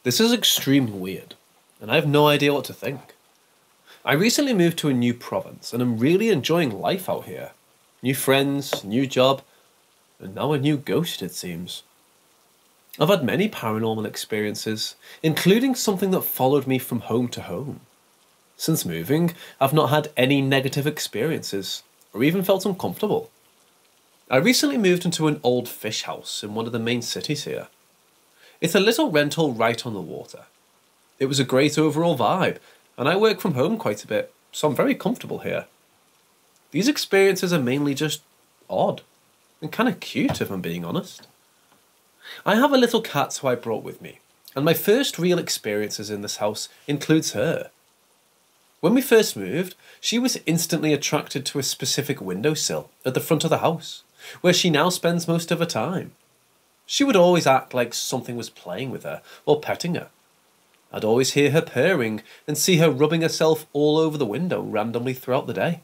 This is extremely weird, and I have no idea what to think. I recently moved to a new province, and I'm really enjoying life out here. New friends, new job, and now a new ghost, it seems. I've had many paranormal experiences, including something that followed me from home to home. Since moving, I've not had any negative experiences, or even felt uncomfortable. I recently moved into an old fish house in one of the main cities here. It's a little rental right on the water. It was a great overall vibe, and I work from home quite a bit, so I'm very comfortable here. These experiences are mainly just odd, and kind of cute if I'm being honest. I have a little cat who I brought with me, and my first real experiences in this house includes her. When we first moved, she was instantly attracted to a specific windowsill at the front of the house, where she now spends most of her time. She would always act like something was playing with her or petting her. I'd always hear her purring and see her rubbing herself all over the window randomly throughout the day.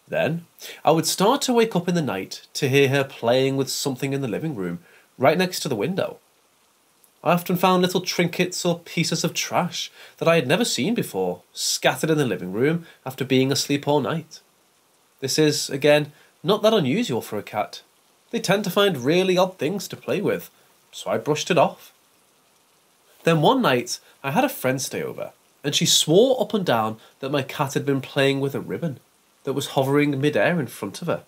Then, I would start to wake up in the night to hear her playing with something in the living room right next to the window. I often found little trinkets or pieces of trash that I had never seen before scattered in the living room after being asleep all night. This is, again, not that unusual for a cat. They tend to find really odd things to play with, so I brushed it off. Then one night, I had a friend stay over, and she swore up and down that my cat had been playing with a ribbon that was hovering mid-air in front of her.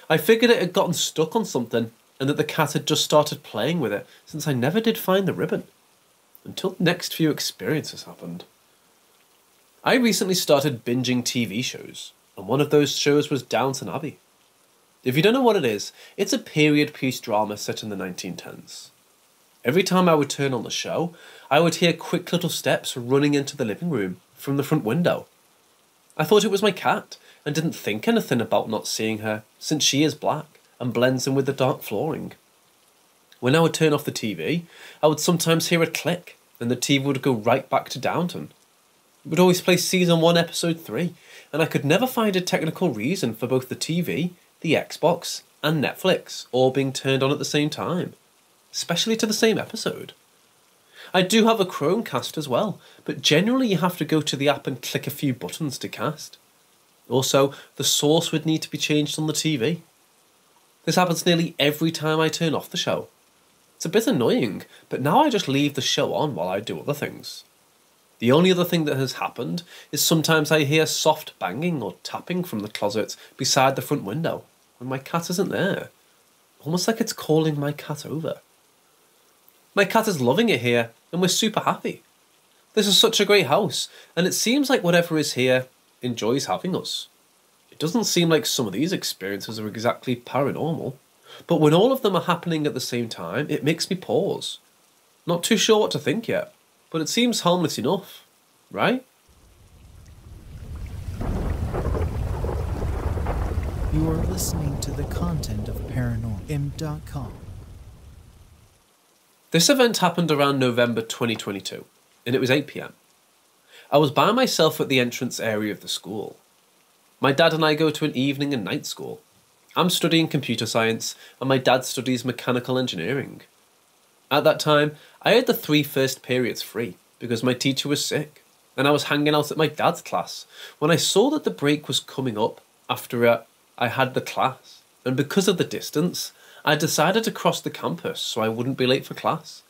I figured it had gotten stuck on something, and that the cat had just started playing with it, since I never did find the ribbon, until the next few experiences happened. I recently started binging TV shows, and one of those shows was Downton Abbey. If you don't know what it is, it's a period piece drama set in the 1910s. Every time I would turn on the show, I would hear quick little steps running into the living room from the front window. I thought it was my cat, and didn't think anything about not seeing her, since she is black and blends in with the dark flooring. When I would turn off the TV, I would sometimes hear a click, and the TV would go right back to Downton. It would always play season 1 episode 3, and I could never find a technical reason for both the TV, the Xbox, and Netflix all being turned on at the same time, especially to the same episode. I do have a Chromecast as well, but generally you have to go to the app and click a few buttons to cast. Also, the source would need to be changed on the TV. This happens nearly every time I turn off the show. It's a bit annoying, but now I just leave the show on while I do other things. The only other thing that has happened is sometimes I hear soft banging or tapping from the closet beside the front window when my cat isn't there, almost like it's calling my cat over. My cat is loving it here, and we're super happy. This is such a great house, and it seems like whatever is here enjoys having us. It doesn't seem like some of these experiences are exactly paranormal, but when all of them are happening at the same time, it makes me pause. Not too sure what to think yet, but it seems harmless enough, right? You are listening to the content of ParanormalM.com. This event happened around November 2022, and it was 8 PM. I was by myself at the entrance area of the school. My dad and I go to an evening and night school. I'm studying computer science, and my dad studies mechanical engineering. At that time, I had the 3 first periods free, because my teacher was sick, and I was hanging out at my dad's class, when I saw that the break was coming up after I had the class, and because of the distance, I decided to cross the campus so I wouldn't be late for class.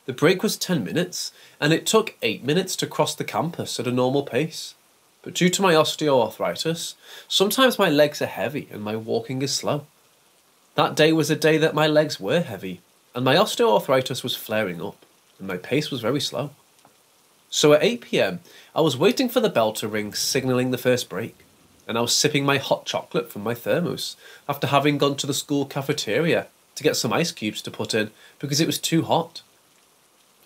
The break was 10 minutes, and it took 8 minutes to cross the campus at a normal pace. But due to my osteoarthritis, sometimes my legs are heavy and my walking is slow. That day was a day that my legs were heavy, and my osteoarthritis was flaring up, and my pace was very slow. So at 8 PM, I was waiting for the bell to ring, signalling the first break, and I was sipping my hot chocolate from my thermos after having gone to the school cafeteria to get some ice cubes to put in because it was too hot.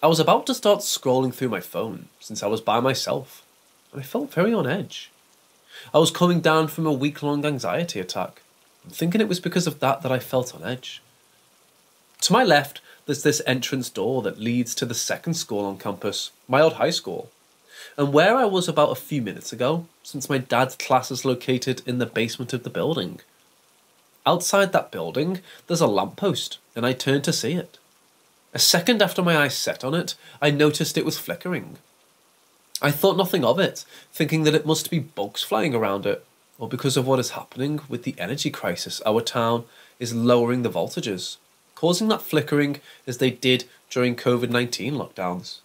I was about to start scrolling through my phone since I was by myself, and I felt very on edge. I was coming down from a week-long anxiety attack, and thinking it was because of that I felt on edge. To my left, there's this entrance door that leads to the second school on campus, my old high school, and where I was about a few minutes ago, since my dad's class is located in the basement of the building. Outside that building, there's a lamppost, and I turned to see it. A second after my eyes set on it, I noticed it was flickering. I thought nothing of it, thinking that it must be bugs flying around it, or because of what is happening with the energy crisis our town is lowering the voltages, causing that flickering as they did during COVID-19 lockdowns.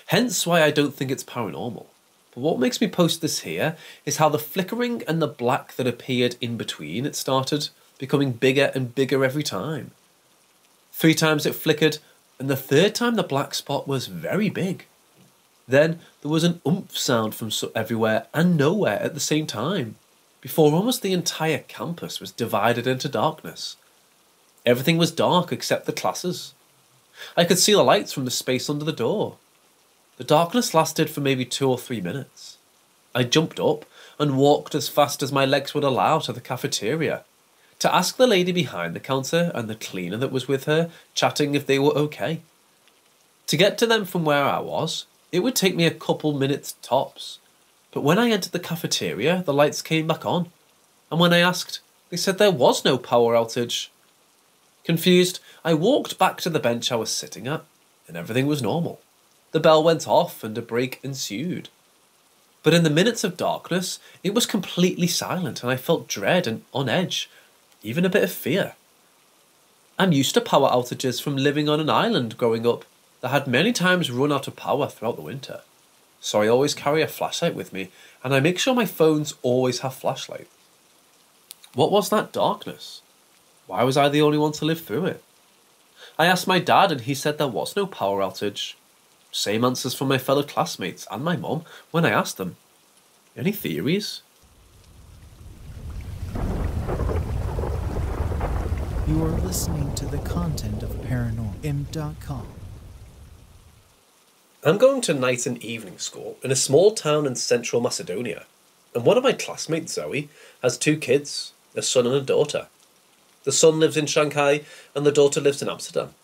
Hence why I don't think it's paranormal. But what makes me post this here is how the flickering and the black that appeared in between it started becoming bigger and bigger every time. 3 times it flickered, and the 3rd time the black spot was very big. Then there was an oomph sound from everywhere and nowhere at the same time, before almost the entire campus was divided into darkness. Everything was dark except the classes. I could see the lights from the space under the door. The darkness lasted for maybe 2 or 3 minutes. I jumped up and walked as fast as my legs would allow to the cafeteria, to ask the lady behind the counter and the cleaner that was with her, chatting if they were okay. To get to them from where I was, it would take me a couple minutes tops. But when I entered the cafeteria, the lights came back on. And when I asked, they said there was no power outage. Confused, I walked back to the bench I was sitting at, and everything was normal. The bell went off and a break ensued. But in the minutes of darkness, it was completely silent and I felt dread and on edge, even a bit of fear. I'm used to power outages from living on an island growing up that had many times run out of power throughout the winter. So I always carry a flashlight with me, and I make sure my phones always have flashlight. What was that darkness? Why was I the only one to live through it? I asked my dad and he said there was no power outage. Same answers from my fellow classmates and my mum when I asked them. Any theories? You are listening to the content of ParanormalM.com. I'm going to night and evening school in a small town in central Macedonia, and one of my classmates, Zoe, has 2 kids, a son and a daughter. The son lives in Shanghai and the daughter lives in Amsterdam.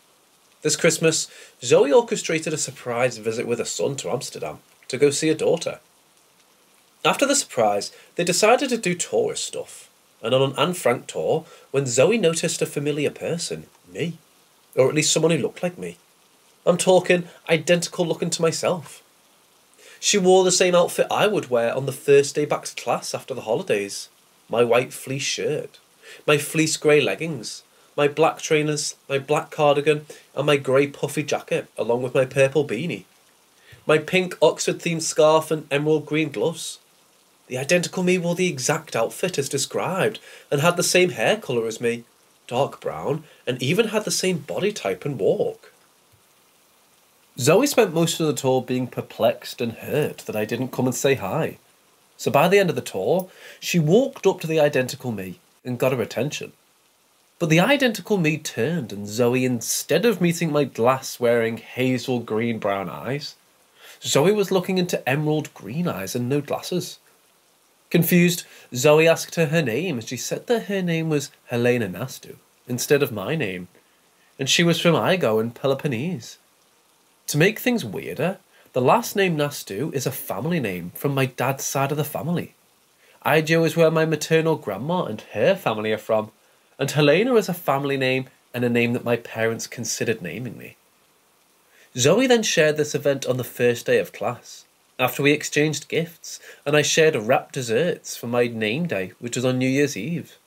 This Christmas, Zoe orchestrated a surprise visit with her son to Amsterdam to go see her daughter. After the surprise, they decided to do tourist stuff, and on an Anne Frank tour, when Zoe noticed a familiar person, me, or at least someone who looked like me. I'm talking identical looking to myself. She wore the same outfit I would wear on the first day back to class after the holidays. My white fleece shirt, my fleece grey leggings, my black trainers, my black cardigan, and my grey puffy jacket, along with my purple beanie. My pink Oxford-themed scarf and emerald green gloves. The identical me wore the exact outfit as described, and had the same hair colour as me, dark brown, and even had the same body type and walk. Zoe spent most of the tour being perplexed and hurt that I didn't come and say hi. So by the end of the tour, she walked up to the identical me and got her attention. But the identical me turned and Zoe, instead of meeting my glass-wearing hazel green-brown eyes, Zoe was looking into emerald green eyes and no glasses. Confused, Zoe asked her name and she said that her name was Helena Nastu instead of my name, and she was from Igo in Peloponnese. To make things weirder, the last name Nastu is a family name from my dad's side of the family. Igo is where my maternal grandma and her family are from, and Helena is a family name and a name that my parents considered naming me. Zoe then shared this event on the first day of class, after we exchanged gifts, and I shared wrapped desserts for my name day, which was on New Year's Eve.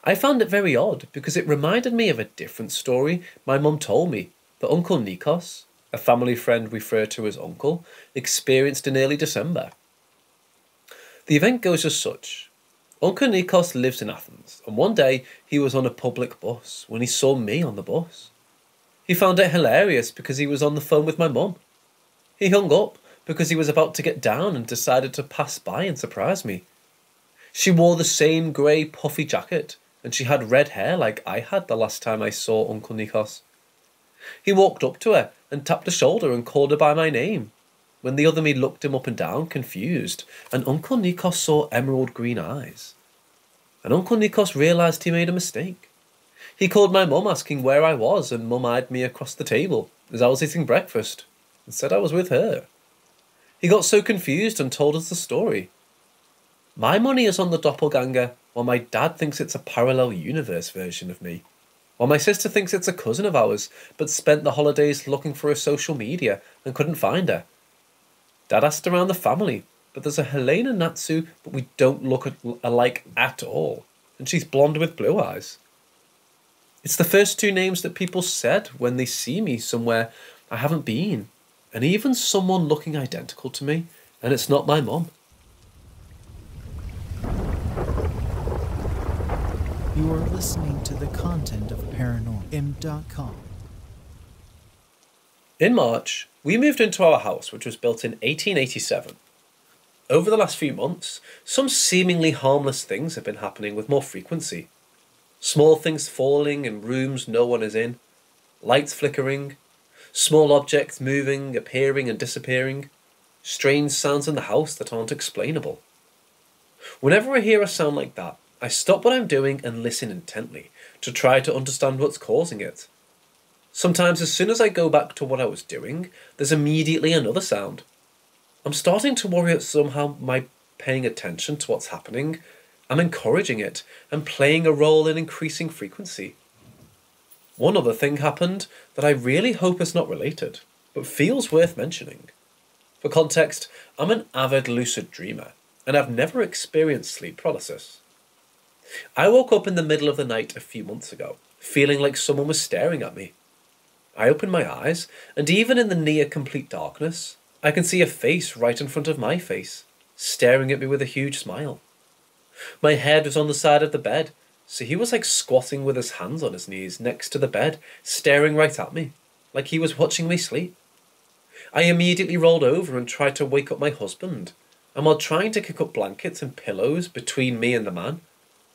I found it very odd because it reminded me of a different story my mum told me that Uncle Nikos, a family friend referred to as Uncle, experienced in early December. The event goes as such. Uncle Nikos lives in Athens, and one day he was on a public bus when he saw me on the bus. He found it hilarious because he was on the phone with my mum. He hung up because he was about to get down and decided to pass by and surprise me. She wore the same grey puffy jacket, and she had red hair like I had the last time I saw Uncle Nikos. He walked up to her and tapped her shoulder and called her by my name, when the other me looked him up and down, confused, and Uncle Nikos saw emerald green eyes. And Uncle Nikos realised he made a mistake. He called my mum asking where I was, and Mum eyed me across the table as I was eating breakfast and said I was with her. He got so confused and told us the story. My money is on the doppelganger, while my dad thinks it's a parallel universe version of me. Or my sister thinks it's a cousin of ours, but spent the holidays looking for her social media and couldn't find her. Dad asked around the family, but there's a Helena Natsu, but we don't look alike at all. And she's blonde with blue eyes. It's the first two names that people said when they see me somewhere I haven't been. And even someone looking identical to me, and it's not my mum. You are listening to the content of ParanormalM.com. In March, we moved into our house, which was built in 1887. Over the last few months, some seemingly harmless things have been happening with more frequency. Small things falling in rooms no one is in, lights flickering, small objects moving, appearing and disappearing, strange sounds in the house that aren't explainable. Whenever I hear a sound like that, I stop what I'm doing and listen intently to try to understand what's causing it. Sometimes as soon as I go back to what I was doing, there's immediately another sound. I'm starting to worry that somehow my paying attention to what's happening, I'm encouraging it and playing a role in increasing frequency. One other thing happened that I really hope is not related, but feels worth mentioning. For context, I'm an avid lucid dreamer, and I've never experienced sleep paralysis. I woke up in the middle of the night a few months ago, feeling like someone was staring at me. I opened my eyes, and even in the near complete darkness, I can see a face right in front of my face, staring at me with a huge smile. My head was on the side of the bed, so he was like squatting with his hands on his knees next to the bed, staring right at me, like he was watching me sleep. I immediately rolled over and tried to wake up my husband, and while trying to kick up blankets and pillows between me and the man,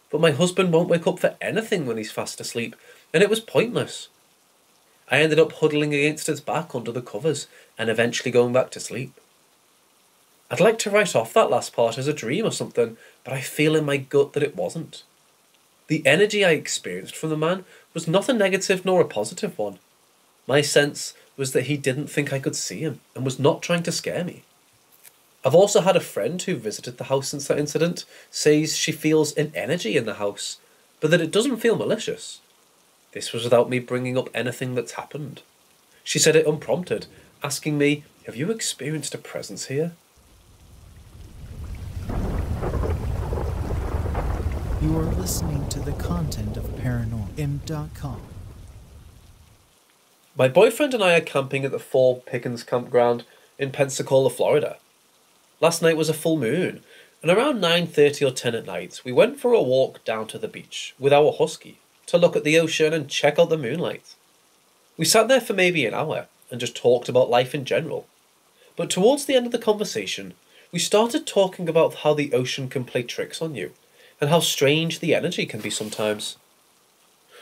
but my husband won't wake up for anything when he's fast asleep, and it was pointless. I ended up huddling against his back under the covers and eventually going back to sleep. I'd like to write off that last part as a dream or something, but I feel in my gut that it wasn't. The energy I experienced from the man was not a negative nor a positive one. My sense was that he didn't think I could see him and was not trying to scare me. I've also had a friend who visited the house since that incident says she feels an energy in the house, but that it doesn't feel malicious. This was without me bringing up anything that's happened. She said it unprompted, asking me, "Have you experienced a presence here?" You are listening to the content of ParanormalM.com. My boyfriend and I are camping at the Four Pickens campground in Pensacola, Florida. Last night was a full moon, and around 9:30 or 10 at night, we went for a walk down to the beach with our husky to look at the ocean and check out the moonlight. We sat there for maybe an hour and just talked about life in general. But towards the end of the conversation, we started talking about how the ocean can play tricks on you and how strange the energy can be sometimes.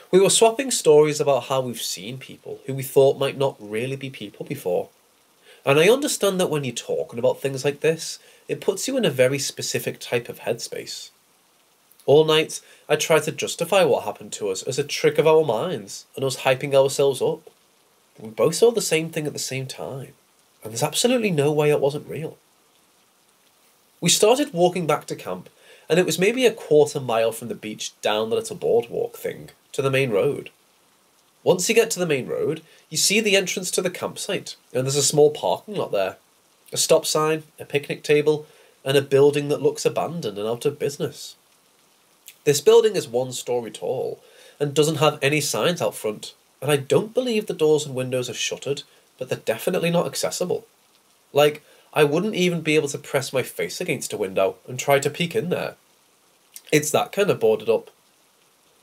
We were swapping stories about how we've seen people who we thought might not really be people before. And I understand that when you're talking about things like this, it puts you in a very specific type of headspace. All night, I tried to justify what happened to us as a trick of our minds and us hyping ourselves up. But we both saw the same thing at the same time, and there's absolutely no way it wasn't real. We started walking back to camp, and it was maybe a quarter mile from the beach down the little boardwalk thing to the main road. Once you get to the main road, you see the entrance to the campsite, and there's a small parking lot there. A stop sign, a picnic table, and a building that looks abandoned and out of business. This building is 1 story tall, and doesn't have any signs out front, and I don't believe the doors and windows are shuttered, but they're definitely not accessible. Like, I wouldn't even be able to press my face against a window and try to peek in there. It's that kind of boarded up.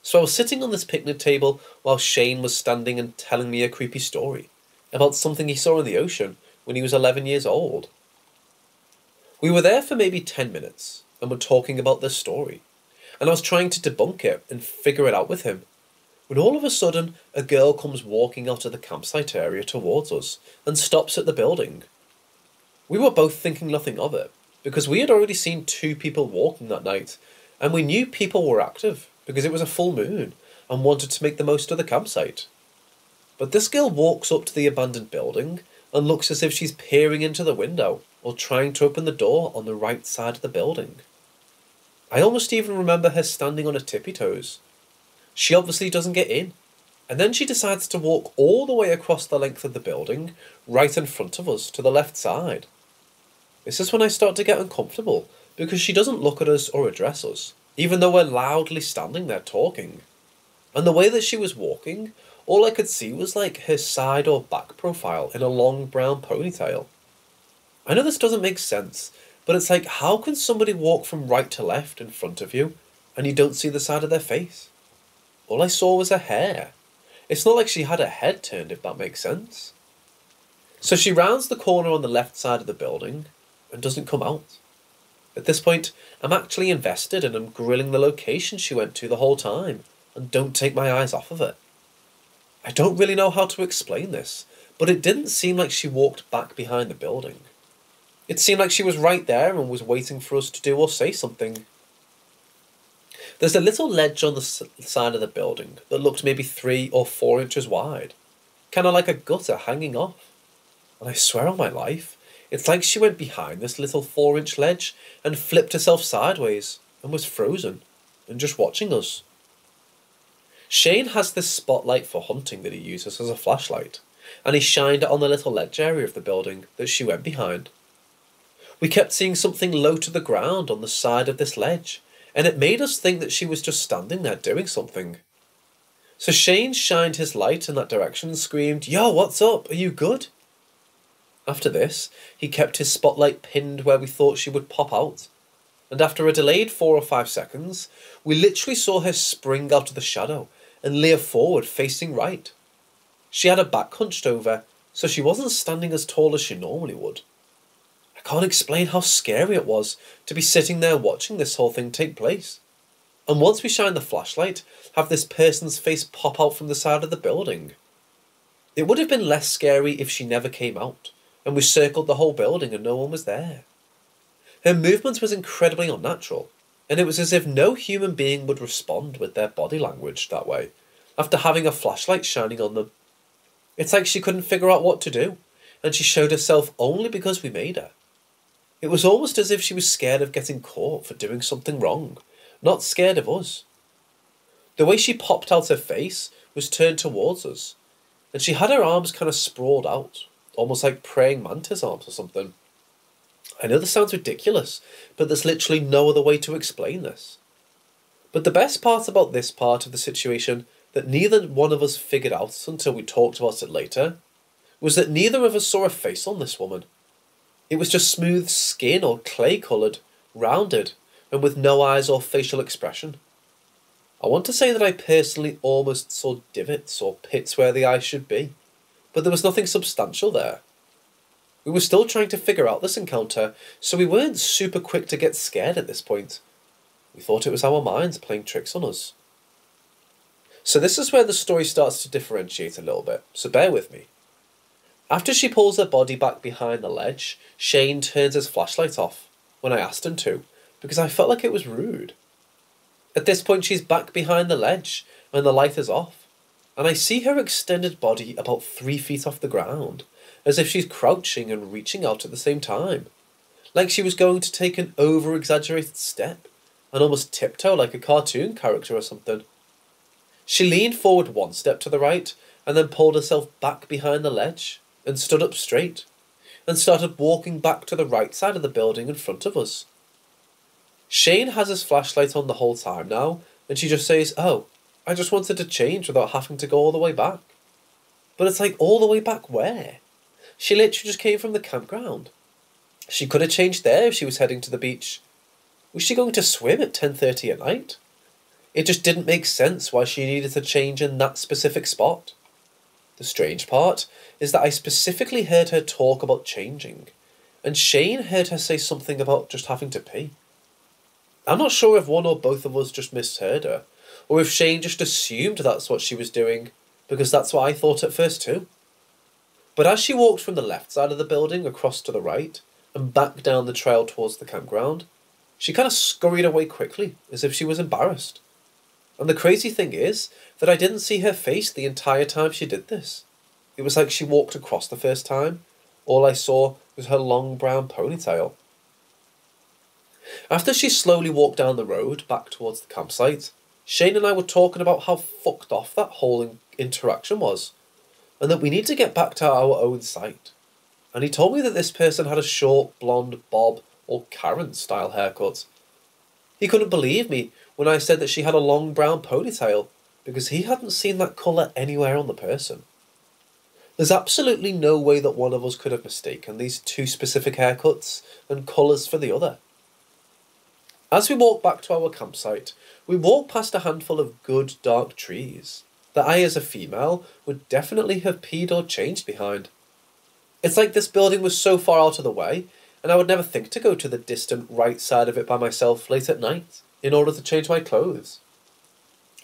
So I was sitting on this picnic table while Shane was standing and telling me a creepy story about something he saw in the ocean when he was 11 years old. We were there for maybe 10 minutes and were talking about this story, and I was trying to debunk it and figure it out with him, when all of a sudden a girl comes walking out of the campsite area towards us and stops at the building. We were both thinking nothing of it, because we had already seen 2 people walking that night, and we knew people were active because it was a full moon and wanted to make the most of the campsite. But this girl walks up to the abandoned building and looks as if she's peering into the window or trying to open the door on the right side of the building. I almost even remember her standing on her tippy toes. She obviously doesn't get in, And then she decides to walk all the way across the length of the building, right in front of us, to the left side. This is when I start to get uncomfortable, because she doesn't look at us or address us, even though we're loudly standing there talking. And the way that she was walking, all I could see was like her side or back profile in a long brown ponytail. I know this doesn't make sense, but it's like, how can somebody walk from right to left in front of you, and you don't see the side of their face? All I saw was her hair. It's not like she had her head turned, if that makes sense. So she rounds the corner on the left side of the building, and doesn't come out. At this point, I'm actually invested and I'm grilling the location she went to the whole time, and don't take my eyes off of it. I don't really know how to explain this, but it didn't seem like she walked back behind the building. It seemed like she was right there and was waiting for us to do or say something. There's a little ledge on the side of the building that looked maybe 3 or 4 inches wide, kind of like a gutter hanging off. And I swear on my life, it's like she went behind this little 4-inch ledge and flipped herself sideways and was frozen and just watching us. Shane has this spotlight for hunting that he uses as a flashlight, and he shined it on the little ledge area of the building that she went behind. We kept seeing something low to the ground on the side of this ledge, and it made us think that she was just standing there doing something. So Shane shined his light in that direction and screamed, "Yo, what's up? Are you good?" After this, he kept his spotlight pinned where we thought she would pop out, and after a delayed 4 or 5 seconds, we literally saw her spring out of the shadow and leer forward facing right. She had her back hunched over, so she wasn't standing as tall as she normally would. I can't explain how scary it was to be sitting there watching this whole thing take place. And once we shine the flashlight, have this person's face pop out from the side of the building. It would have been less scary if she never came out, and we circled the whole building and no one was there. Her movement was incredibly unnatural, and it was as if no human being would respond with their body language that way, after having a flashlight shining on them. It's like she couldn't figure out what to do, and she showed herself only because we made her. It was almost as if she was scared of getting caught for doing something wrong, not scared of us. The way she popped out her face was turned towards us, and she had her arms kind of sprawled out, almost like praying mantis arms or something. I know this sounds ridiculous, but there's literally no other way to explain this. But the best part about this part of the situation that neither one of us figured out until we talked about it later was that neither of us saw a face on this woman. It was just smooth skin or clay-coloured, rounded, and with no eyes or facial expression. I want to say that I personally almost saw divots or pits where the eyes should be, but there was nothing substantial there. We were still trying to figure out this encounter, so we weren't super quick to get scared at this point. We thought it was our minds playing tricks on us. So this is where the story starts to differentiate a little bit, so bear with me. After she pulls her body back behind the ledge, Shane turns his flashlight off, when I asked him to, because I felt like it was rude. At this point she's back behind the ledge, and the light is off, and I see her extended body about 3 feet off the ground, as if she's crouching and reaching out at the same time, like she was going to take an over-exaggerated step, and almost tiptoe like a cartoon character or something. She leaned forward 1 step to the right, and then pulled herself back behind the ledge, and stood up straight, and started walking back to the right side of the building in front of us. Shane has his flashlight on the whole time now, and she just says, "Oh, I just wanted to change without having to go all the way back." But it's like, all the way back where? She literally just came from the campground. She could have changed there if she was heading to the beach. Was she going to swim at 10:30 at night? It just didn't make sense why she needed to change in that specific spot. The strange part is that I specifically heard her talk about changing, and Shane heard her say something about just having to pee. I'm not sure if one or both of us just misheard her, or if Shane just assumed that's what she was doing, because that's what I thought at first too. But as she walked from the left side of the building across to the right, and back down the trail towards the campground, she kind of scurried away quickly, as if she was embarrassed. And the crazy thing is that I didn't see her face the entire time she did this. It was like she walked across the first time. All I saw was her long brown ponytail. After she slowly walked down the road back towards the campsite, Shane and I were talking about how fucked off that whole interaction was, and that we need to get back to our own site. And he told me that this person had a short, blonde, bob, or Karen-style haircut. He couldn't believe me when I said that she had a long brown ponytail, because he hadn't seen that colour anywhere on the person. There's absolutely no way that one of us could have mistaken these two specific haircuts and colours for the other. As we walked back to our campsite, we walked past a handful of good dark trees that I, as a female, would definitely have peed or changed behind. It's like this building was so far out of the way, and I would never think to go to the distant right side of it by myself late at night in order to change my clothes.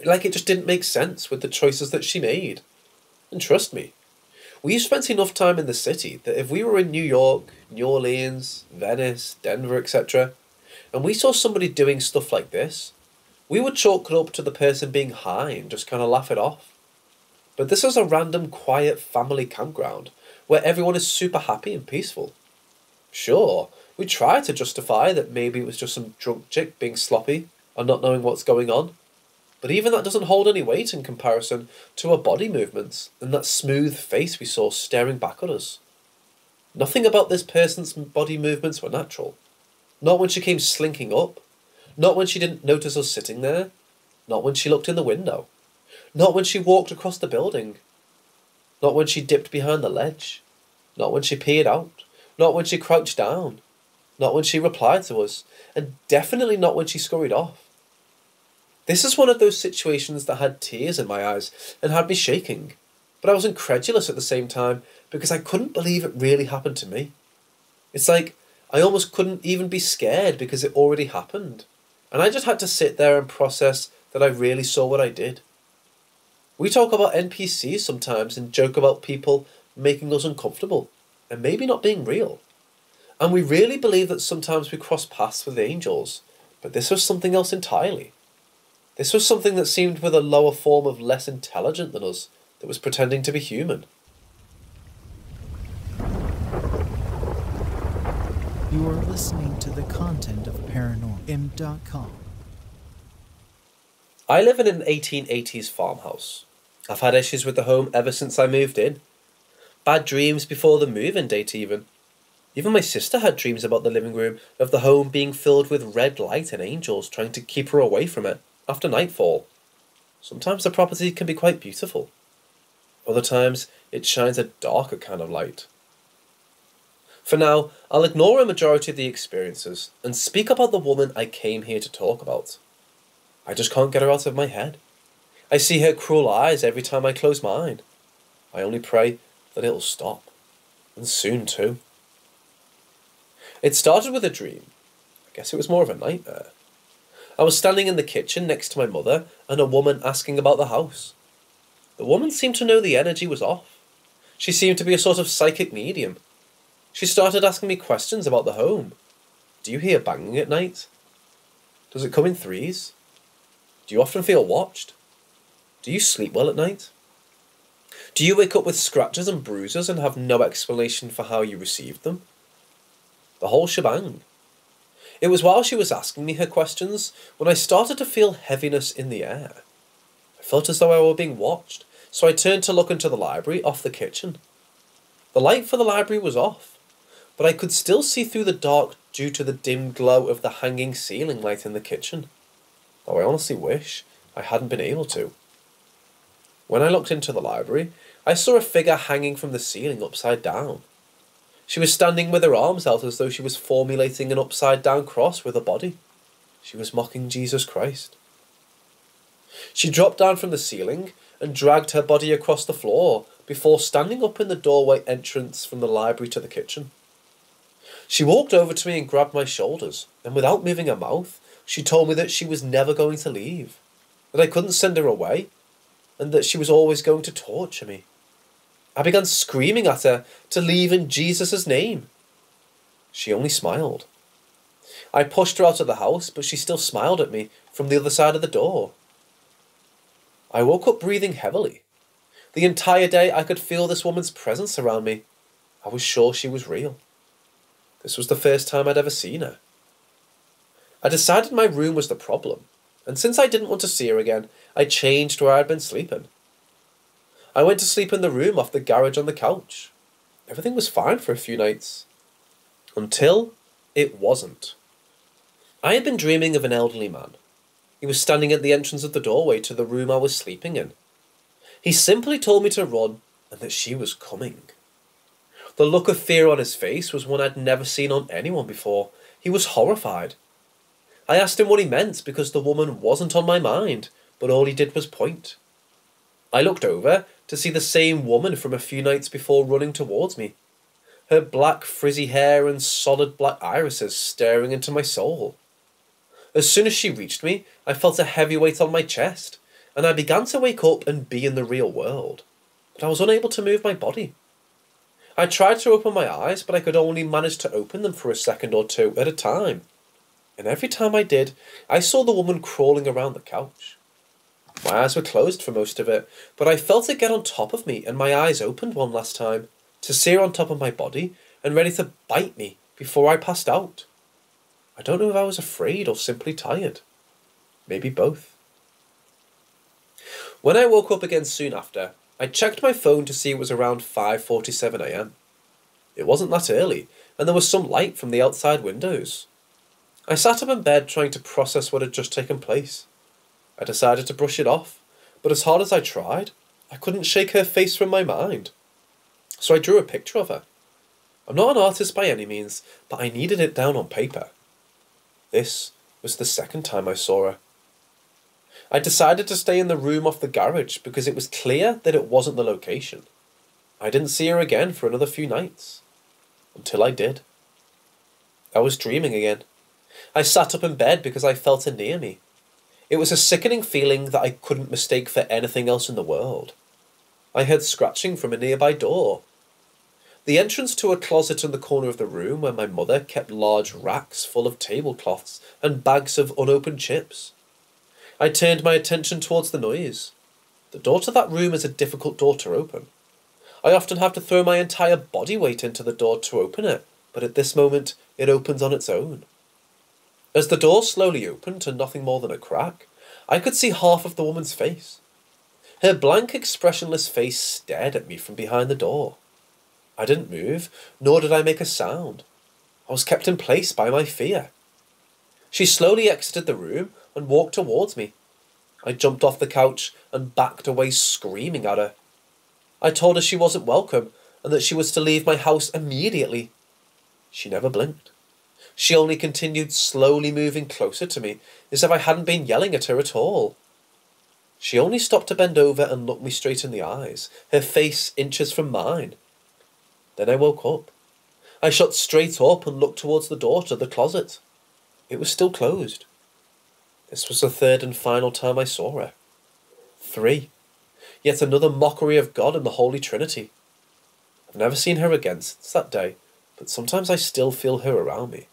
Like it just didn't make sense with the choices that she made. And trust me, we've spent enough time in the city that if we were in New York, New Orleans, Venice, Denver, etc., and we saw somebody doing stuff like this, we would chalk it up to the person being high and just kind of laugh it off. But this is a random, quiet family campground where everyone is super happy and peaceful. Sure, we try to justify that maybe it was just some drunk chick being sloppy and not knowing what's going on, but even that doesn't hold any weight in comparison to her body movements and that smooth face we saw staring back at us. Nothing about this person's body movements were natural. Not when she came slinking up, not when she didn't notice us sitting there, not when she looked in the window, not when she walked across the building, not when she dipped behind the ledge, not when she peered out, not when she crouched down, not when she replied to us, and definitely not when she scurried off. This is one of those situations that had tears in my eyes and had me shaking, but I was incredulous at the same time because I couldn't believe it really happened to me. It's like I almost couldn't even be scared because it already happened, and I just had to sit there and process that I really saw what I did. We talk about NPCs sometimes and joke about people making us uncomfortable and maybe not being real. And we really believe that sometimes we cross paths with angels, but this was something else entirely. This was something that seemed with a lower form of less intelligent than us, that was pretending to be human. You are listening to the content of ParanormalM.com. I live in an 1880s farmhouse. I've had issues with the home ever since I moved in. Bad dreams before the move-in date even. Even my sister had dreams about the living room of the home being filled with red light and angels trying to keep her away from it after nightfall. Sometimes the property can be quite beautiful. Other times it shines a darker kind of light. For now, I'll ignore a majority of the experiences and speak about the woman I came here to talk about. I just can't get her out of my head. I see her cruel eyes every time I close mine. I only pray that it'll stop. And soon too. It started with a dream. I guess it was more of a nightmare. I was standing in the kitchen next to my mother and a woman asking about the house. The woman seemed to know the energy was off. She seemed to be a sort of psychic medium. She started asking me questions about the home. Do you hear banging at night? Does it come in threes? Do you often feel watched? Do you sleep well at night? Do you wake up with scratches and bruises and have no explanation for how you received them? The whole shebang. It was while she was asking me her questions when I started to feel heaviness in the air. I felt as though I were being watched, so I turned to look into the library off the kitchen. The light for the library was off, but I could still see through the dark due to the dim glow of the hanging ceiling light in the kitchen, though I honestly wish I hadn't been able to. When I looked into the library, I saw a figure hanging from the ceiling upside down. She was standing with her arms out as though she was formulating an upside-down cross with her body. She was mocking Jesus Christ. She dropped down from the ceiling and dragged her body across the floor before standing up in the doorway entrance from the library to the kitchen. She walked over to me and grabbed my shoulders, and without moving her mouth, she told me that she was never going to leave, that I couldn't send her away, and that she was always going to torture me. I began screaming at her to leave in Jesus' name. She only smiled. I pushed her out of the house, but she still smiled at me from the other side of the door. I woke up breathing heavily. The entire day I could feel this woman's presence around me. I was sure she was real. This was the first time I'd ever seen her. I decided my room was the problem, and since I didn't want to see her again, I changed where I'd been sleeping. I went to sleep in the room off the garage on the couch. Everything was fine for a few nights. Until it wasn't. I had been dreaming of an elderly man. He was standing at the entrance of the doorway to the room I was sleeping in. He simply told me to run and that she was coming. The look of fear on his face was one I'd never seen on anyone before. He was horrified. I asked him what he meant because the woman wasn't on my mind, but all he did was point. I looked over to see the same woman from a few nights before running towards me. Her black frizzy hair and solid black irises staring into my soul. As soon as she reached me, I felt a heavy weight on my chest, and I began to wake up and be in the real world. But I was unable to move my body. I tried to open my eyes, but I could only manage to open them for a second or two at a time. And every time I did, I saw the woman crawling around the couch. My eyes were closed for most of it, but I felt her get on top of me, and my eyes opened one last time, to see her on top of my body and ready to bite me before I passed out. I don't know if I was afraid or simply tired. Maybe both. When I woke up again soon after, I checked my phone to see it was around 5:47 a.m. It wasn't that early, and there was some light from the outside windows. I sat up in bed trying to process what had just taken place. I decided to brush it off, but as hard as I tried, I couldn't shake her face from my mind. So I drew a picture of her. I'm not an artist by any means, but I needed it down on paper. This was the second time I saw her. I decided to stay in the room off the garage because it was clear that it wasn't the location. I didn't see her again for another few nights. Until I did. I was dreaming again. I sat up in bed because I felt her near me. It was a sickening feeling that I couldn't mistake for anything else in the world. I heard scratching from a nearby door. The entrance to a closet in the corner of the room where my mother kept large racks full of tablecloths and bags of unopened chips. I turned my attention towards the noise. The door to that room is a difficult door to open. I often have to throw my entire body weight into the door to open it, but at this moment it opens on its own. As the door slowly opened to nothing more than a crack, I could see half of the woman's face. Her blank, expressionless face stared at me from behind the door. I didn't move, nor did I make a sound. I was kept in place by my fear. She slowly exited the room and walked towards me. I jumped off the couch and backed away screaming at her. I told her she wasn't welcome and that she was to leave my house immediately. She never blinked. She only continued slowly moving closer to me, as if I hadn't been yelling at her at all. She only stopped to bend over and look me straight in the eyes, her face inches from mine. Then I woke up. I shot straight up and looked towards the door to the closet. It was still closed. This was the third and final time I saw her. 3. Yet another mockery of God and the Holy Trinity. I've never seen her again since that day, but sometimes I still feel her around me.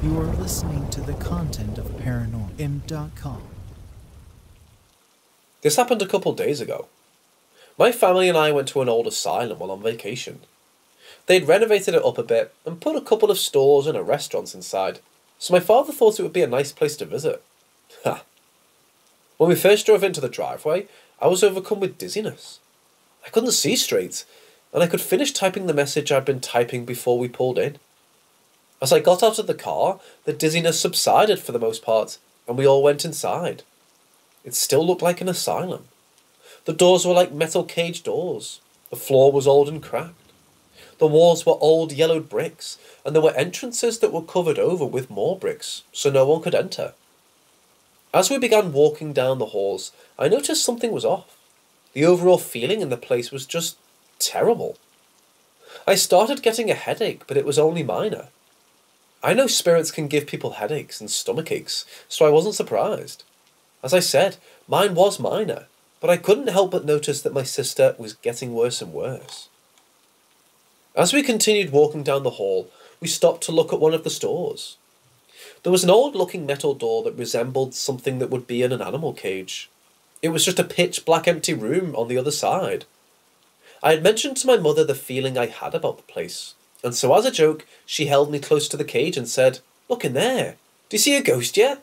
You are listening to the content of ParanormalM.com. This happened a couple days ago. My family and I went to an old asylum while on vacation. They'd renovated it up a bit and put a couple of stores and a restaurant inside, so my father thought it would be a nice place to visit. Ha! When we first drove into the driveway, I was overcome with dizziness. I couldn't see straight, and I could finish typing the message I'd been typing before we pulled in. As I got out of the car, the dizziness subsided for the most part, and we all went inside. It still looked like an asylum. The doors were like metal cage doors. The floor was old and cracked. The walls were old yellowed bricks, and there were entrances that were covered over with more bricks, so no one could enter. As we began walking down the halls, I noticed something was off. The overall feeling in the place was just terrible. I started getting a headache, but it was only minor. I know spirits can give people headaches and stomach aches, so I wasn't surprised. As I said, mine was minor, but I couldn't help but notice that my sister was getting worse and worse. As we continued walking down the hall, we stopped to look at one of the stores. There was an old-looking metal door that resembled something that would be in an animal cage. It was just a pitch-black empty room on the other side. I had mentioned to my mother the feeling I had about the place, and so as a joke, she held me close to the cage and said, "Look in there. Do you see a ghost yet?"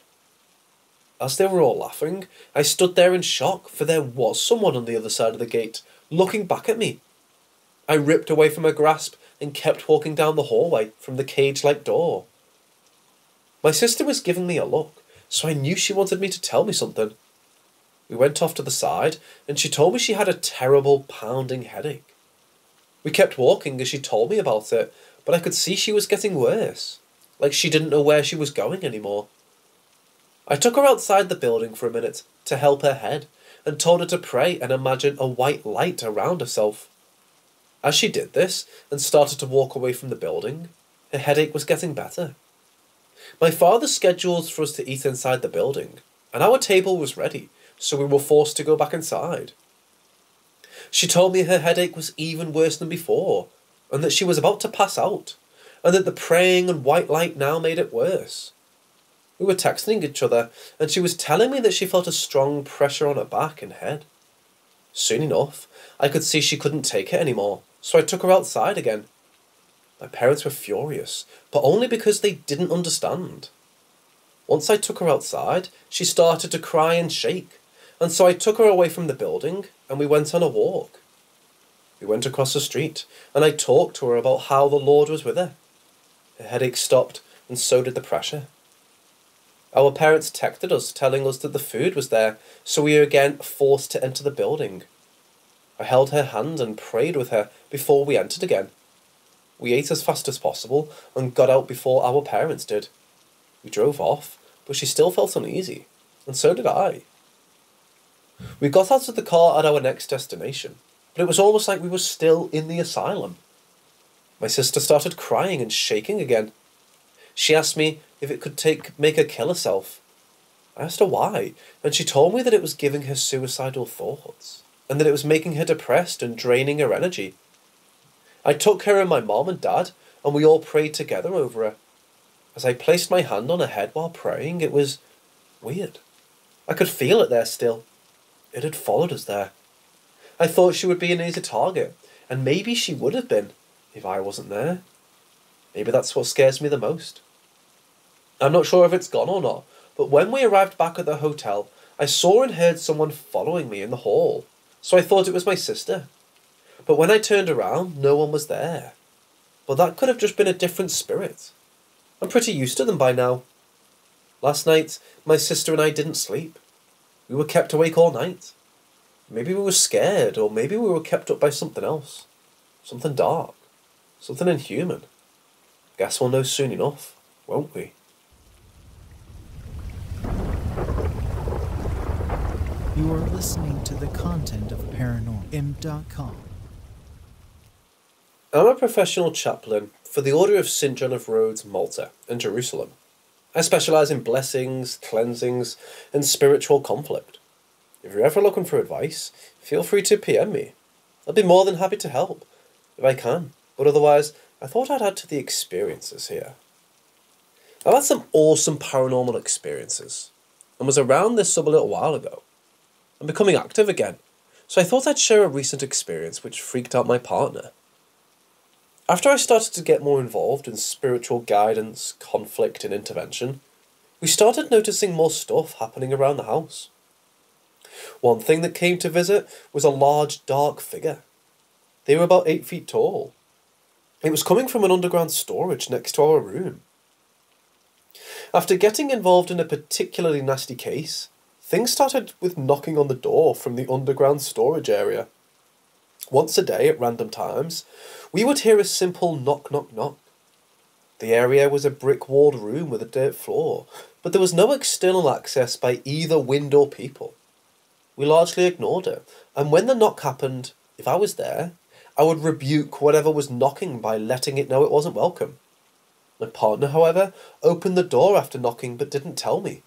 As they were all laughing, I stood there in shock, for there was someone on the other side of the gate, looking back at me. I ripped away from her grasp and kept walking down the hallway from the cage-like door. My sister was giving me a look, so I knew she wanted me to tell me something. We went off to the side, and she told me she had a terrible pounding headache. We kept walking as she told me about it, but I could see she was getting worse, like she didn't know where she was going anymore. I took her outside the building for a minute to help her head, and told her to pray and imagine a white light around herself. As she did this, and started to walk away from the building, her headache was getting better. My father scheduled for us to eat inside the building, and our table was ready, so we were forced to go back inside. She told me her headache was even worse than before, and that she was about to pass out, and that the praying and white light now made it worse. We were texting each other, and she was telling me that she felt a strong pressure on her back and head. Soon enough, I could see she couldn't take it anymore, so I took her outside again. My parents were furious, but only because they didn't understand. Once I took her outside, she started to cry and shake, and so I took her away from the building, and we went on a walk. We went across the street, and I talked to her about how the Lord was with her. Her headache stopped, and so did the pressure. Our parents texted us, telling us that the food was there, so we were again forced to enter the building. I held her hand and prayed with her before we entered again. We ate as fast as possible, and got out before our parents did. We drove off, but she still felt uneasy, and so did I. We got out of the car at our next destination, but it was almost like we were still in the asylum. My sister started crying and shaking again. She asked me if it could make her kill herself. I asked her why, and she told me that it was giving her suicidal thoughts, and that it was making her depressed and draining her energy. I took her and my mom and dad, and we all prayed together over her. As I placed my hand on her head while praying, it was weird. I could feel it there still. It had followed us there. I thought she would be an easy target, and maybe she would have been, if I wasn't there. Maybe that's what scares me the most. I'm not sure if it's gone or not, but when we arrived back at the hotel, I saw and heard someone following me in the hall, so I thought it was my sister. But when I turned around, no one was there. But that could have just been a different spirit. I'm pretty used to them by now. Last night, my sister and I didn't sleep. We were kept awake all night. Maybe we were scared, or maybe we were kept up by something else. Something dark. Something inhuman. Guess we'll know soon enough, won't we? You are listening to the content of ParanormalM.com. I'm a professional chaplain for the Order of St. John of Rhodes, Malta, in Jerusalem. I specialise in blessings, cleansings, and spiritual conflict. If you're ever looking for advice, feel free to PM me. I'll be more than happy to help, if I can, but otherwise, I thought I'd add to the experiences here. I've had some awesome paranormal experiences, and was around this sub a little while ago. I'm becoming active again, so I thought I'd share a recent experience which freaked out my partner. After I started to get more involved in spiritual guidance, conflict, and intervention, we started noticing more stuff happening around the house. One thing that came to visit was a large, dark figure. They were about 8 feet tall. It was coming from an underground storage next to our room. After getting involved in a particularly nasty case, things started with knocking on the door from the underground storage area. Once a day at random times, we would hear a simple knock, knock, knock. The area was a brick-walled room with a dirt floor, but there was no external access by either wind or people. We largely ignored it, and when the knock happened, if I was there, I would rebuke whatever was knocking by letting it know it wasn't welcome. My partner, however, opened the door after knocking but didn't tell me.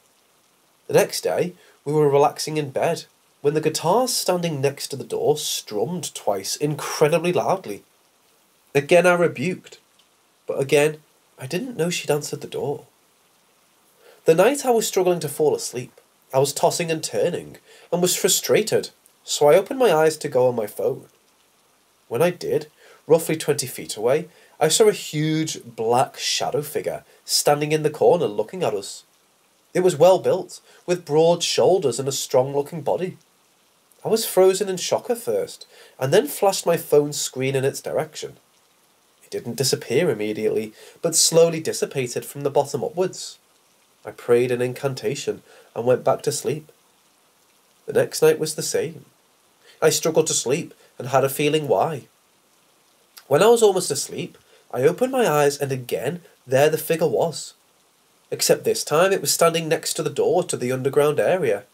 The next day, we were relaxing in bed when the guitar standing next to the door strummed twice incredibly loudly. Again I rebuked, but again I didn't know she'd answered the door. The night I was struggling to fall asleep, I was tossing and turning and was frustrated, so I opened my eyes to go on my phone. When I did, roughly 20 feet away, I saw a huge black shadow figure standing in the corner looking at us. It was well built, with broad shoulders and a strong-looking body. I was frozen in shock at first, and then flashed my phone's screen in its direction. It didn't disappear immediately, but slowly dissipated from the bottom upwards. I prayed an incantation and went back to sleep. The next night was the same. I struggled to sleep and had a feeling why. When I was almost asleep, I opened my eyes and again there the figure was. Except this time it was standing next to the door to the underground area.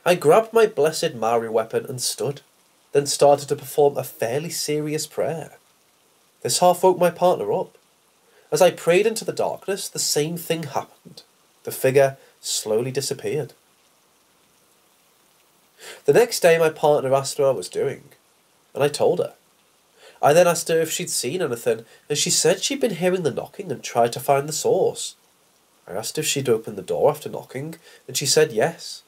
I grabbed my blessed Maori weapon and stood, then started to perform a fairly serious prayer. This half woke my partner up. As I prayed into the darkness, the same thing happened. The figure slowly disappeared. The next day my partner asked what I was doing, and I told her. I then asked her if she'd seen anything, and she said she'd been hearing the knocking and tried to find the source. I asked if she'd opened the door after knocking, and she said yes.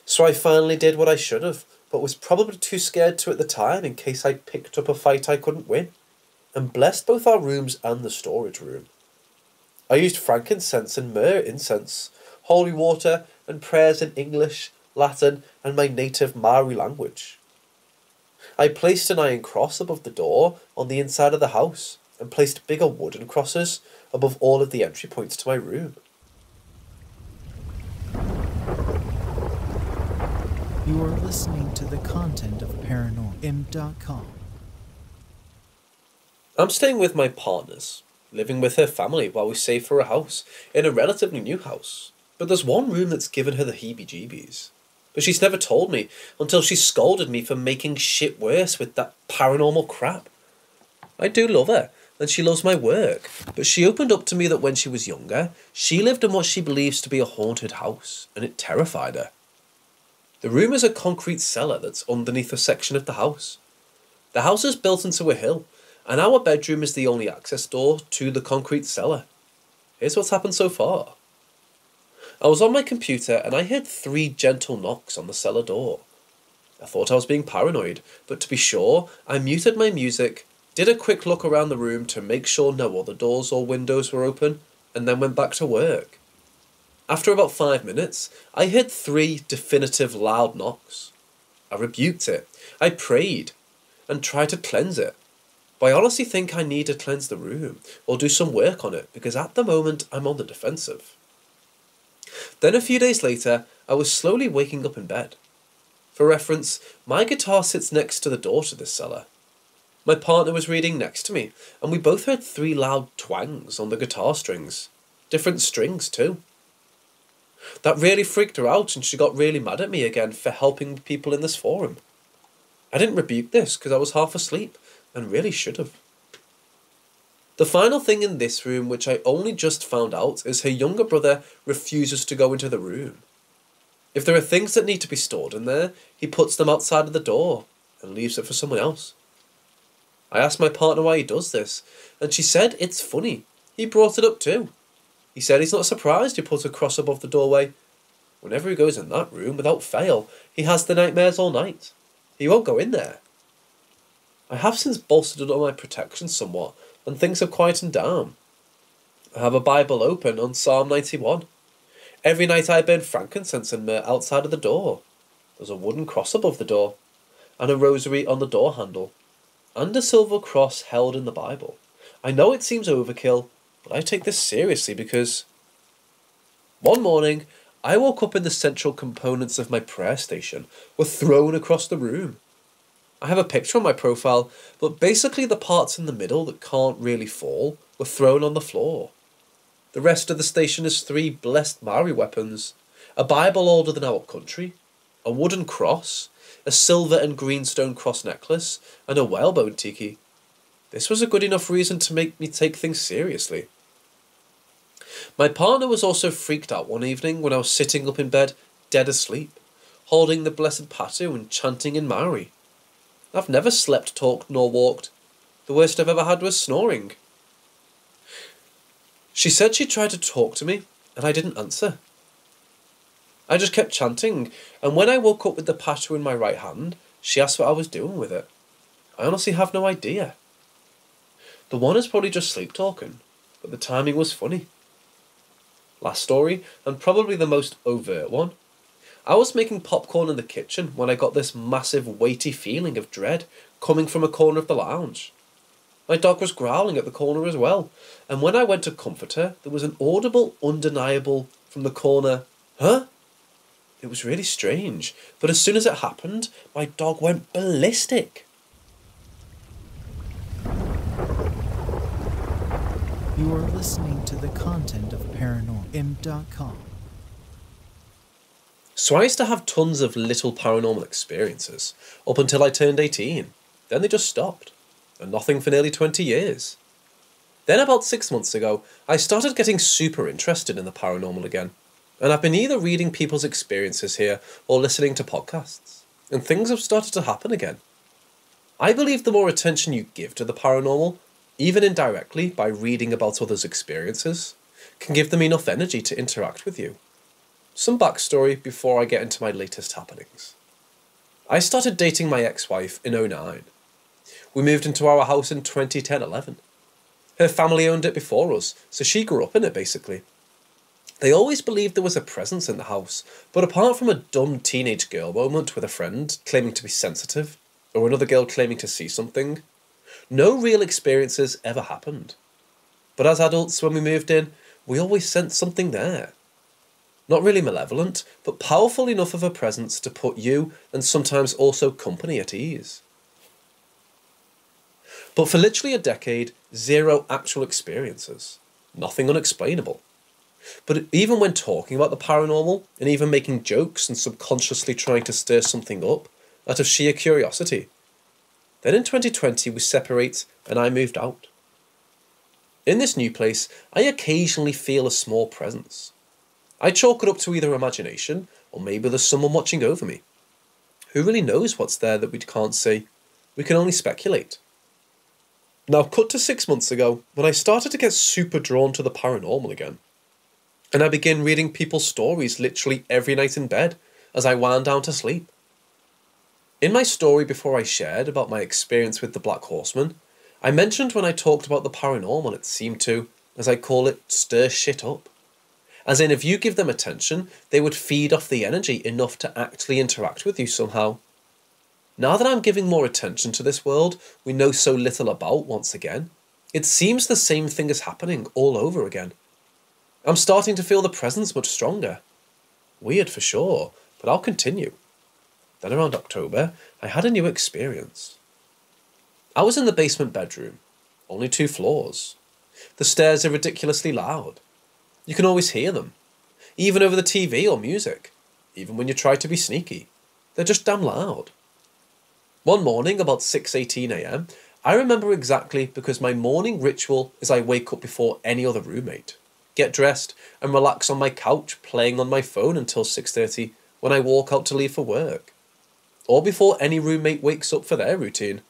So I finally did what I should have, but was probably too scared to at the time in case I picked up a fight I couldn't win, and blessed both our rooms and the storage room. I used frankincense and myrrh incense, holy water, and prayers in English, Latin, and my native Maori language. I placed an iron cross above the door on the inside of the house, and placed bigger wooden crosses above all of the entry points to my room. You are listening to the content of ParanormalM.com. I'm staying with my partners, living with her family while we save for a house, in a relatively new house. But there's one room that's given her the heebie-jeebies. But she's never told me until she scolded me for making shit worse with that paranormal crap. I do love her, and she loves my work, but she opened up to me that when she was younger, she lived in what she believes to be a haunted house, and it terrified her. The room is a concrete cellar that's underneath a section of the house. The house is built into a hill, and our bedroom is the only access door to the concrete cellar. Here's what's happened so far. I was on my computer and I heard 3 gentle knocks on the cellar door. I thought I was being paranoid, but to be sure, I muted my music, did a quick look around the room to make sure no other doors or windows were open, and then went back to work. After about 5 minutes, I heard 3 definitive loud knocks. I rebuked it, I prayed, and tried to cleanse it. But I honestly think I need to cleanse the room, or do some work on it, because at the moment I'm on the defensive. Then a few days later, I was slowly waking up in bed. For reference, my guitar sits next to the door to this cellar. My partner was reading next to me, and we both heard 3 loud twangs on the guitar strings. Different strings too. That really freaked her out, and she got really mad at me again for helping people in this forum. I didn't rebuke this because I was half asleep, and really should have. The final thing in this room, which I only just found out, is her younger brother refuses to go into the room. If there are things that need to be stored in there, he puts them outside of the door and leaves it for someone else. I asked my partner why he does this, and she said it's funny. He brought it up too. He said he's not surprised you put a cross above the doorway. Whenever he goes in that room, without fail, he has the nightmares all night. He won't go in there. I have since bolstered up my protection somewhat, and things have quietened down. I have a Bible open on Psalm 91. Every night I burn frankincense and myrrh outside of the door. There's a wooden cross above the door, and a rosary on the door handle, and a silver cross held in the Bible. I know it seems overkill, but I take this seriously because one morning I woke up and the central components of my prayer station were thrown across the room. I have a picture on my profile, but basically the parts in the middle that can't really fall were thrown on the floor. The rest of the station is 3 blessed Maori weapons, a Bible older than our country, a wooden cross, a silver and greenstone cross necklace, and a whalebone tiki. This was a good enough reason to make me take things seriously. My partner was also freaked out one evening when I was sitting up in bed, dead asleep, holding the blessed patu and chanting in Maori. I've never slept, talked, nor walked. The worst I've ever had was snoring. She said she tried to talk to me, and I didn't answer. I just kept chanting, and when I woke up with the patu in my right hand, she asked what I was doing with it. I honestly have no idea. The one is probably just sleep talking, but the timing was funny. Last story, and probably the most overt one. I was making popcorn in the kitchen when I got this massive weighty feeling of dread coming from a corner of the lounge. My dog was growling at the corner as well, and when I went to comfort her, there was an audible, undeniable from the corner, "Huh?" It was really strange, but as soon as it happened, my dog went ballistic. You are listening to the content of ParanormalM.com. So I used to have tons of little paranormal experiences up until I turned 18. Then they just stopped, and nothing for nearly 20 years. Then about 6 months ago, I started getting super interested in the paranormal again, and I've been either reading people's experiences here or listening to podcasts, and things have started to happen again. I believe the more attention you give to the paranormal, even indirectly by reading about others' experiences, can give them enough energy to interact with you. Some backstory before I get into my latest happenings. I started dating my ex-wife in 2009. We moved into our house in 2010-11. Her family owned it before us, so she grew up in it basically. They always believed there was a presence in the house, but apart from a dumb teenage girl moment with a friend claiming to be sensitive, or another girl claiming to see something, no real experiences ever happened. But as adults, when we moved in, we always sensed something there. Not really malevolent, but powerful enough of a presence to put you, and sometimes also company, at ease. But for literally a decade, zero actual experiences. Nothing unexplainable. But even when talking about the paranormal, and even making jokes and subconsciously trying to stir something up, out of sheer curiosity. Then in 2020 we separate and I moved out. In this new place, I occasionally feel a small presence. I chalk it up to either imagination, or maybe there's someone watching over me. Who really knows what's there that we can't see? We can only speculate. Now cut to 6 months ago, when I started to get super drawn to the paranormal again. And I began reading people's stories literally every night in bed, as I wound down to sleep. In my story before I shared about my experience with the Black Horseman, I mentioned when I talked about the paranormal it seemed to, as I call it, stir shit up. As in, if you give them attention, they would feed off the energy enough to actually interact with you somehow. Now that I'm giving more attention to this world we know so little about once again, it seems the same thing is happening all over again. I'm starting to feel the presence much stronger. Weird for sure, but I'll continue. Then around October, I had a new experience. I was in the basement bedroom, only 2 floors. The stairs are ridiculously loud. You can always hear them, even over the TV or music, even when you try to be sneaky. They're just damn loud. One morning, about 6:18 AM, I remember exactly because my morning ritual is I wake up before any other roommate, get dressed and relax on my couch playing on my phone until 6:30 when I walk out to leave for work, or before any roommate wakes up for their routine.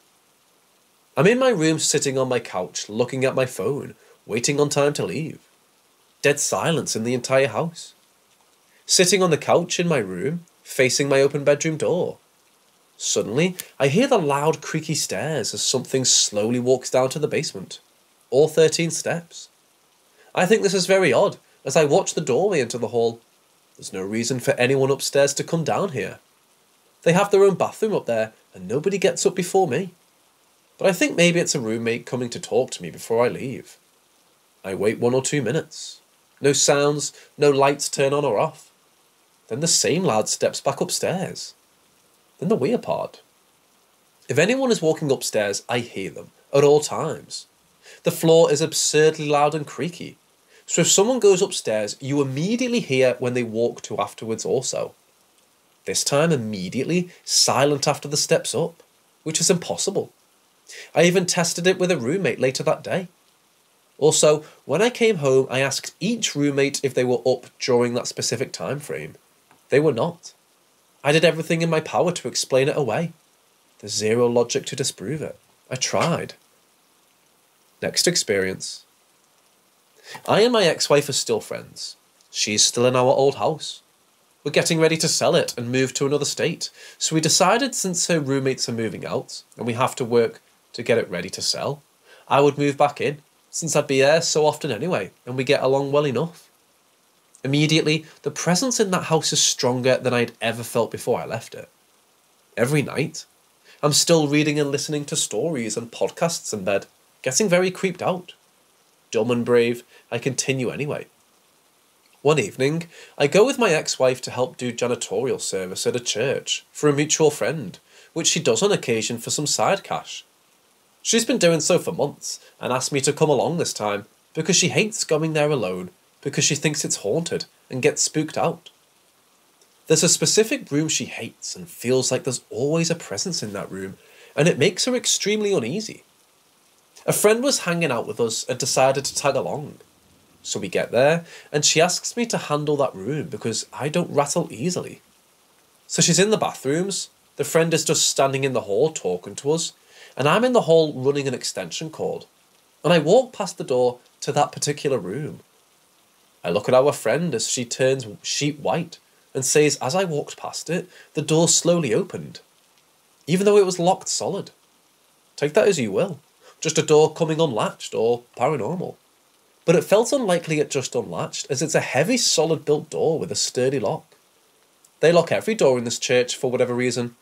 I'm in my room sitting on my couch looking at my phone, waiting on time to leave. Dead silence in the entire house. Sitting on the couch in my room, facing my open bedroom door. Suddenly, I hear the loud creaky stairs as something slowly walks down to the basement. All 13 steps. I think this is very odd as I watch the doorway into the hall. There's no reason for anyone upstairs to come down here. They have their own bathroom up there and nobody gets up before me. But I think maybe it's a roommate coming to talk to me before I leave. I wait 1 or 2 minutes. No sounds, no lights turn on or off. Then the same lad steps back upstairs. Then the weird part. If anyone is walking upstairs, I hear them, at all times. The floor is absurdly loud and creaky. So if someone goes upstairs, you immediately hear when they walk to afterwards also. This time immediately silent after the steps up, which is impossible. I even tested it with a roommate later that day. Also, when I came home, I asked each roommate if they were up during that specific time frame. They were not. I did everything in my power to explain it away. There's zero logic to disprove it. I tried. Next experience. I and my ex-wife are still friends. She's still in our old house. We're getting ready to sell it and move to another state, so we decided since her roommates are moving out and we have to work to get it ready to sell, I would move back in, since I'd be there so often anyway, and we get along well enough. Immediately, the presence in that house is stronger than I'd ever felt before I left it. Every night, I'm still reading and listening to stories and podcasts in bed, getting very creeped out. Dumb and brave, I continue anyway. One evening, I go with my ex-wife to help do janitorial service at a church for a mutual friend, which she does on occasion for some side cash. She's been doing so for months and asked me to come along this time because she hates going there alone because she thinks it's haunted and gets spooked out. There's a specific room she hates and feels like there's always a presence in that room, and it makes her extremely uneasy. A friend was hanging out with us and decided to tag along. So we get there, and she asks me to handle that room because I don't rattle easily. So she's in the bathrooms, the friend is just standing in the hall talking to us, and I'm in the hall running an extension cord. And I walk past the door to that particular room. I look at our friend as she turns sheet white and says as I walked past it, the door slowly opened, even though it was locked solid. Take that as you will. Just a door coming unlatched or paranormal. But it felt unlikely it just unlatched, as it's a heavy solid built door with a sturdy lock. They lock every door in this church for whatever reason.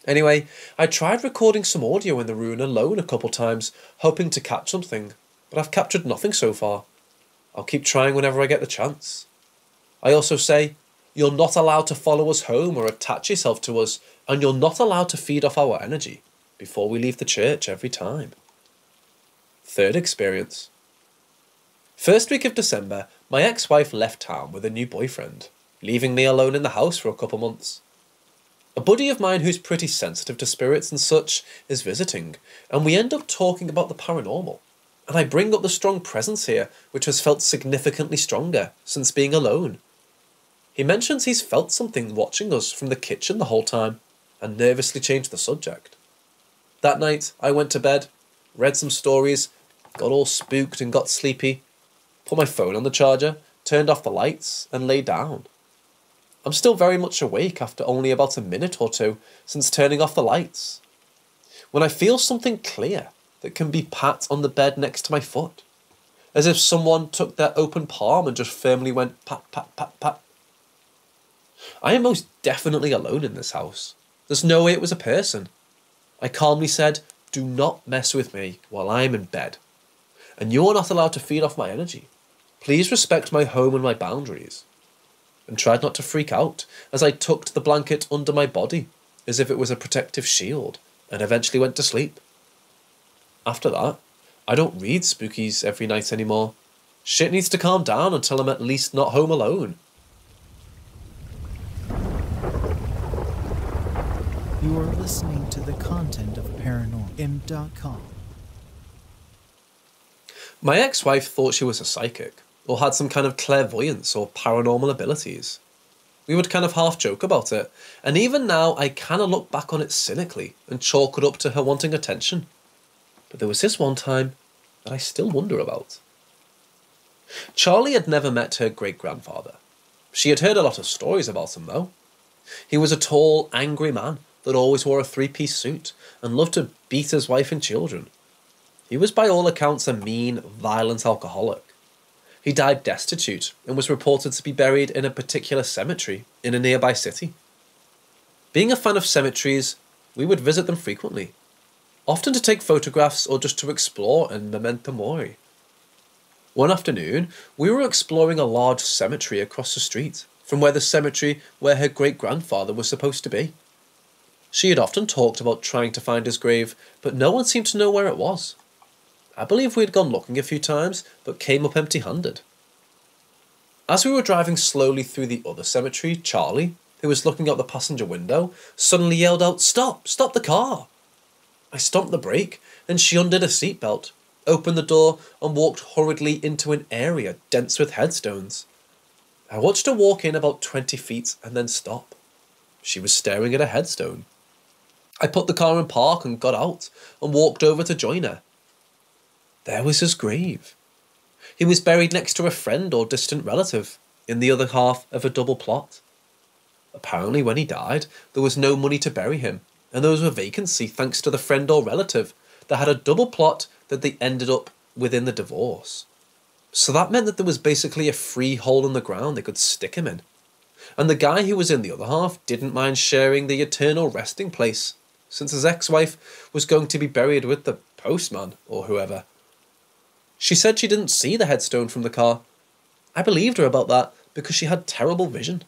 Anyway, I tried recording some audio in the room alone a couple times, hoping to catch something, but I've captured nothing so far. I'll keep trying whenever I get the chance. I also say, you're not allowed to follow us home or attach yourself to us, and you're not allowed to feed off our energy before we leave the church every time. Third experience. First week of December, my ex-wife left town with a new boyfriend, leaving me alone in the house for a couple months. A buddy of mine who's pretty sensitive to spirits and such is visiting, and we end up talking about the paranormal. And I bring up the strong presence here, which has felt significantly stronger since being alone. He mentions he's felt something watching us from the kitchen the whole time, and nervously changed the subject. That night, I went to bed, read some stories, got all spooked and got sleepy, put my phone on the charger, turned off the lights, and lay down. I'm still very much awake after only about a minute or two since turning off the lights, when I feel something clear that can be pat on the bed next to my foot, as if someone took their open palm and just firmly went pat, pat, pat, pat. I am most definitely alone in this house. There's no way it was a person. I calmly said, do not mess with me while I'm in bed, and you are not allowed to feed off my energy. Please respect my home and my boundaries. And tried not to freak out as I tucked the blanket under my body as if it was a protective shield, and eventually went to sleep. After that, I don't read spookies every night anymore. Shit needs to calm down until I'm at least not home alone. You are listening to the content of ParanormalM.com. My ex-wife thought she was a psychic, or had some kind of clairvoyance or paranormal abilities. We would kind of half joke about it, and even now I kind of look back on it cynically and chalk it up to her wanting attention. But there was this one time that I still wonder about. Charlie had never met her great-grandfather. She had heard a lot of stories about him though. He was a tall, angry man that always wore a three-piece suit and loved to beat his wife and children. He was by all accounts a mean, violent alcoholic. He died destitute and was reported to be buried in a particular cemetery in a nearby city. Being a fan of cemeteries, we would visit them frequently, often to take photographs or just to explore and memento mori. One afternoon, we were exploring a large cemetery across the street from where the cemetery where her great-grandfather was supposed to be. She had often talked about trying to find his grave, but no one seemed to know where it was. I believe we had gone looking a few times, but came up empty-handed. As we were driving slowly through the other cemetery, Charlie, who was looking out the passenger window, suddenly yelled out, "Stop! Stop the car!" I stomped the brake, and she undid her seatbelt, opened the door, and walked hurriedly into an area dense with headstones. I watched her walk in about 20 feet and then stop. She was staring at a headstone. I put the car in park and got out, and walked over to join her. There was his grave. He was buried next to a friend or distant relative, in the other half of a double plot. Apparently when he died, there was no money to bury him, and there was a vacancy thanks to the friend or relative that had a double plot that they ended up within the divorce. So that meant that there was basically a free hole in the ground they could stick him in. And the guy who was in the other half didn't mind sharing the eternal resting place, since his ex-wife was going to be buried with the postman or whoever. She said she didn't see the headstone from the car. I believed her about that because she had terrible vision.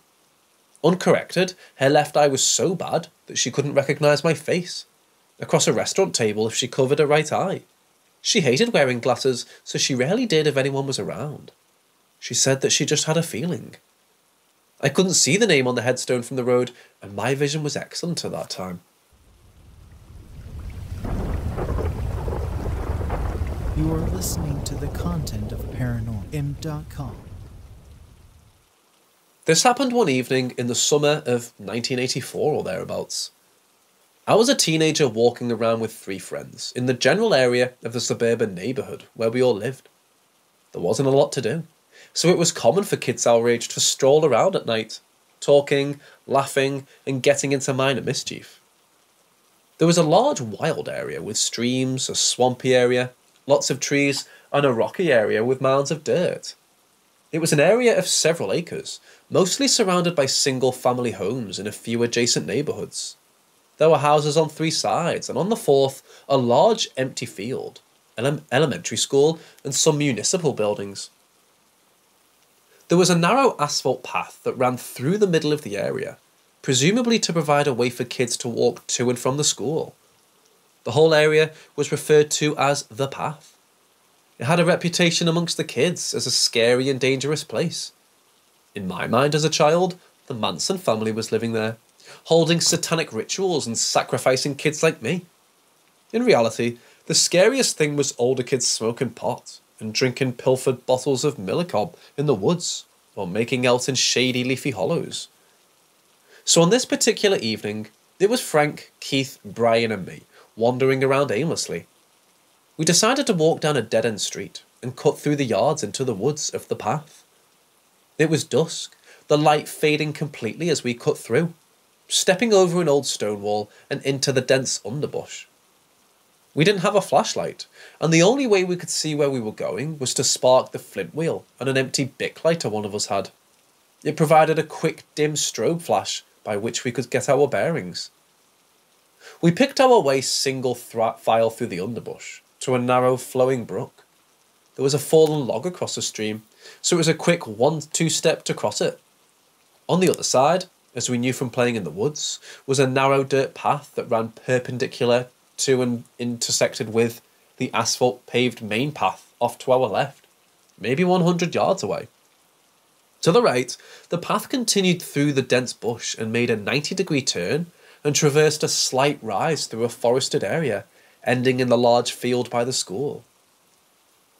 Uncorrected, her left eye was so bad that she couldn't recognise my face across a restaurant table if she covered her right eye. She hated wearing glasses, so she rarely did if anyone was around. She said that she just had a feeling. I couldn't see the name on the headstone from the road, and my vision was excellent at that time. You are listening to the content of ParanormalM.com. This happened one evening in the summer of 1984 or thereabouts. I was a teenager walking around with 3 friends in the general area of the suburban neighbourhood where we all lived. There wasn't a lot to do, so it was common for kids our age to stroll around at night, talking, laughing, and getting into minor mischief. There was a large wild area with streams, a swampy area, lots of trees, and a rocky area with mounds of dirt. It was an area of several acres, mostly surrounded by single-family homes in a few adjacent neighbourhoods. There were houses on 3 sides, and on the 4th, a large empty field, an elementary school, and some municipal buildings. There was a narrow asphalt path that ran through the middle of the area, presumably to provide a way for kids to walk to and from the school. The whole area was referred to as the Path. It had a reputation amongst the kids as a scary and dangerous place. In my mind as a child, the Manson family was living there, holding satanic rituals and sacrificing kids like me. In reality, the scariest thing was older kids smoking pot and drinking pilfered bottles of Millicob in the woods or making out in shady leafy hollows. So on this particular evening, it was Frank, Keith, Brian and me wandering around aimlessly. We decided to walk down a dead-end street and cut through the yards into the woods of the Path. It was dusk, the light fading completely as we cut through, stepping over an old stone wall and into the dense underbush. We didn't have a flashlight, and the only way we could see where we were going was to spark the flint wheel and an empty Bic lighter one of us had. It provided a quick, dim strobe flash by which we could get our bearings. We picked our way single file through the underbush to a narrow, flowing brook. There was a fallen log across the stream, so it was a quick 1-2 step to cross it. On the other side, as we knew from playing in the woods, was a narrow dirt path that ran perpendicular to and intersected with the asphalt-paved main path off to our left, maybe 100 yards away. To the right, the path continued through the dense bush and made a 90-degree turn and traversed a slight rise through a forested area, ending in the large field by the school.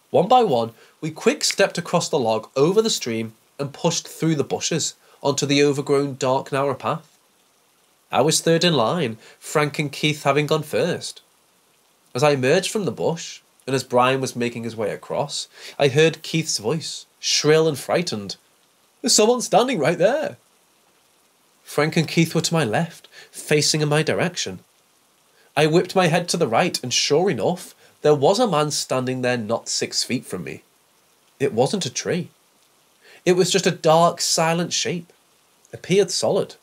One by one, we quick-stepped across the log over the stream and pushed through the bushes onto the overgrown dark narrow path. I was third in line, Frank and Keith having gone first. As I emerged from the bush, and as Brian was making his way across, I heard Keith's voice, shrill and frightened. "There's someone standing right there." Frank and Keith were to my left, facing in my direction. I whipped my head to the right, and sure enough, there was a man standing there not 6 feet from me. It wasn't a tree. It was just a dark, silent shape. Appeared solid.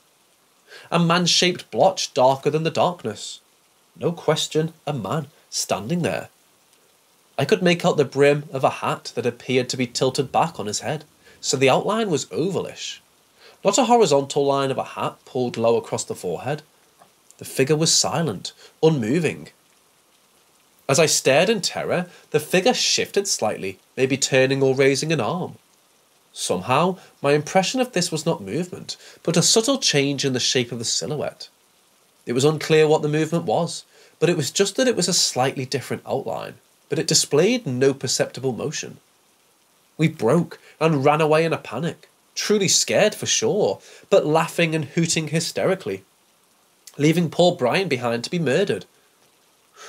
A man-shaped blotch darker than the darkness. No question, a man standing there. I could make out the brim of a hat that appeared to be tilted back on his head, so the outline was ovalish. Not a horizontal line of a hat pulled low across the forehead. The figure was silent, unmoving. As I stared in terror, the figure shifted slightly, maybe turning or raising an arm. Somehow, my impression of this was not movement, but a subtle change in the shape of the silhouette. It was unclear what the movement was, but it was just that it was a slightly different outline, but it displayed no perceptible motion. We broke and ran away in a panic, truly scared for sure, but laughing and hooting hysterically, leaving poor Brian behind to be murdered.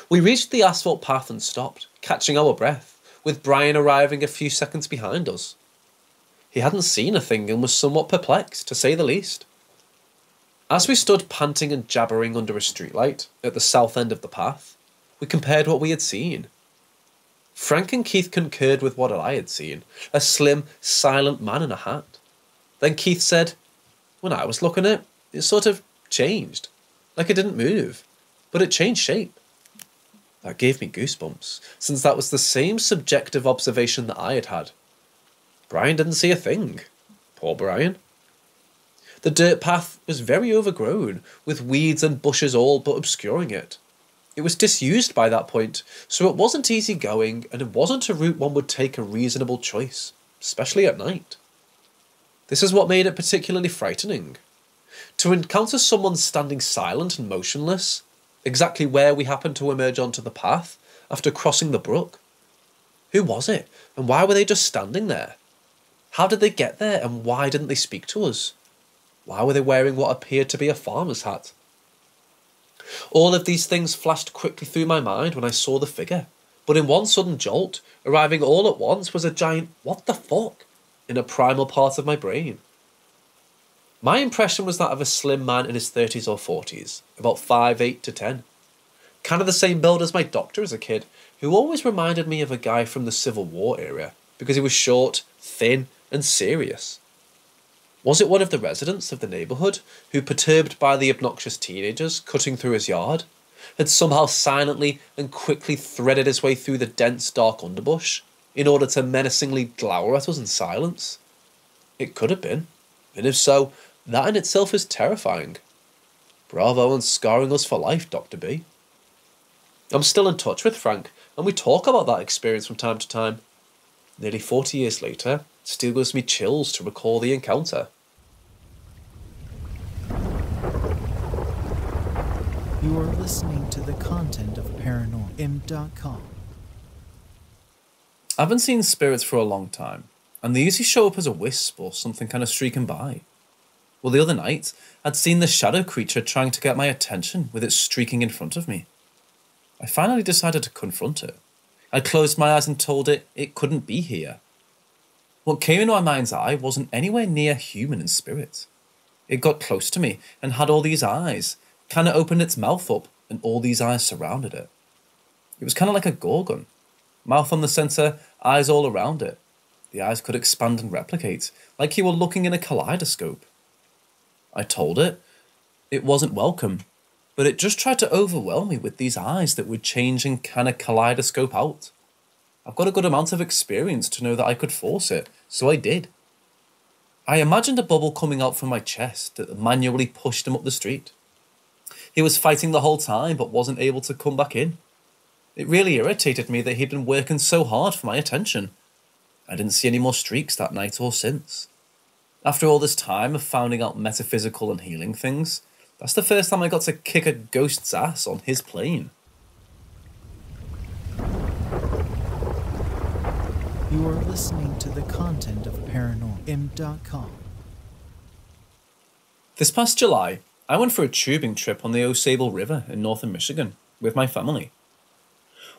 We reached the asphalt path and stopped, catching our breath, with Brian arriving a few seconds behind us. He hadn't seen a thing and was somewhat perplexed, to say the least. As we stood panting and jabbering under a streetlight at the south end of the path, we compared what we had seen. Frank and Keith concurred with what I had seen, a slim, silent man in a hat. Then Keith said, when I was looking at it, it sort of changed. Like it didn't move, but it changed shape. That gave me goosebumps, since that was the same subjective observation that I had had. Brian didn't see a thing. Poor Brian. The dirt path was very overgrown, with weeds and bushes all but obscuring it. It was disused by that point, so it wasn't easy going, and it wasn't a route one would take a reasonable choice, especially at night. This is what made it particularly frightening. To encounter someone standing silent and motionless, exactly where we happened to emerge onto the path after crossing the brook. Who was it, and why were they just standing there? How did they get there, and why didn't they speak to us? Why were they wearing what appeared to be a farmer's hat? All of these things flashed quickly through my mind when I saw the figure, but in one sudden jolt, arriving all at once was a giant "what the fuck" in a primal part of my brain. My impression was that of a slim man in his 30s or 40s, about 5'8" to 10. Kind of the same build as my doctor as a kid, who always reminded me of a guy from the Civil War era, because he was short, thin, and serious. Was it one of the residents of the neighbourhood who, perturbed by the obnoxious teenagers cutting through his yard, had somehow silently and quickly threaded his way through the dense dark underbush in order to menacingly glower at us in silence? It could have been, and if so, that in itself is terrifying. Bravo on scarring us for life, Dr. B. I'm still in touch with Frank, and we talk about that experience from time to time. Nearly 40 years later, it still gives me chills to recall the encounter. You are listening to the content of ParanormalM.com. I haven't seen spirits for a long time, and they usually show up as a wisp or something kind of streaking by. Well, the other night, I'd seen the shadow creature trying to get my attention with it streaking in front of me. I finally decided to confront it. I closed my eyes and told it couldn't be here. What came into my mind's eye wasn't anywhere near human in spirit. It got close to me and had all these eyes, kind of opened its mouth up, and all these eyes surrounded it. It was kind of like a gorgon. Mouth on the centre, eyes all around it. The eyes could expand and replicate, like you were looking in a kaleidoscope. I told it wasn't welcome, but it just tried to overwhelm me with these eyes that would change and kind of kaleidoscope out. I've got a good amount of experience to know that I could force it, so I did. I imagined a bubble coming out from my chest that manually pushed him up the street. He was fighting the whole time but wasn't able to come back in. It really irritated me that he'd been working so hard for my attention. I didn't see any more streaks that night or since. After all this time of finding out metaphysical and healing things, that's the first time I got to kick a ghost's ass on his plane. You are listening to the content of ParanormalM.com. This past July, I went for a tubing trip on the Osable River in northern Michigan with my family.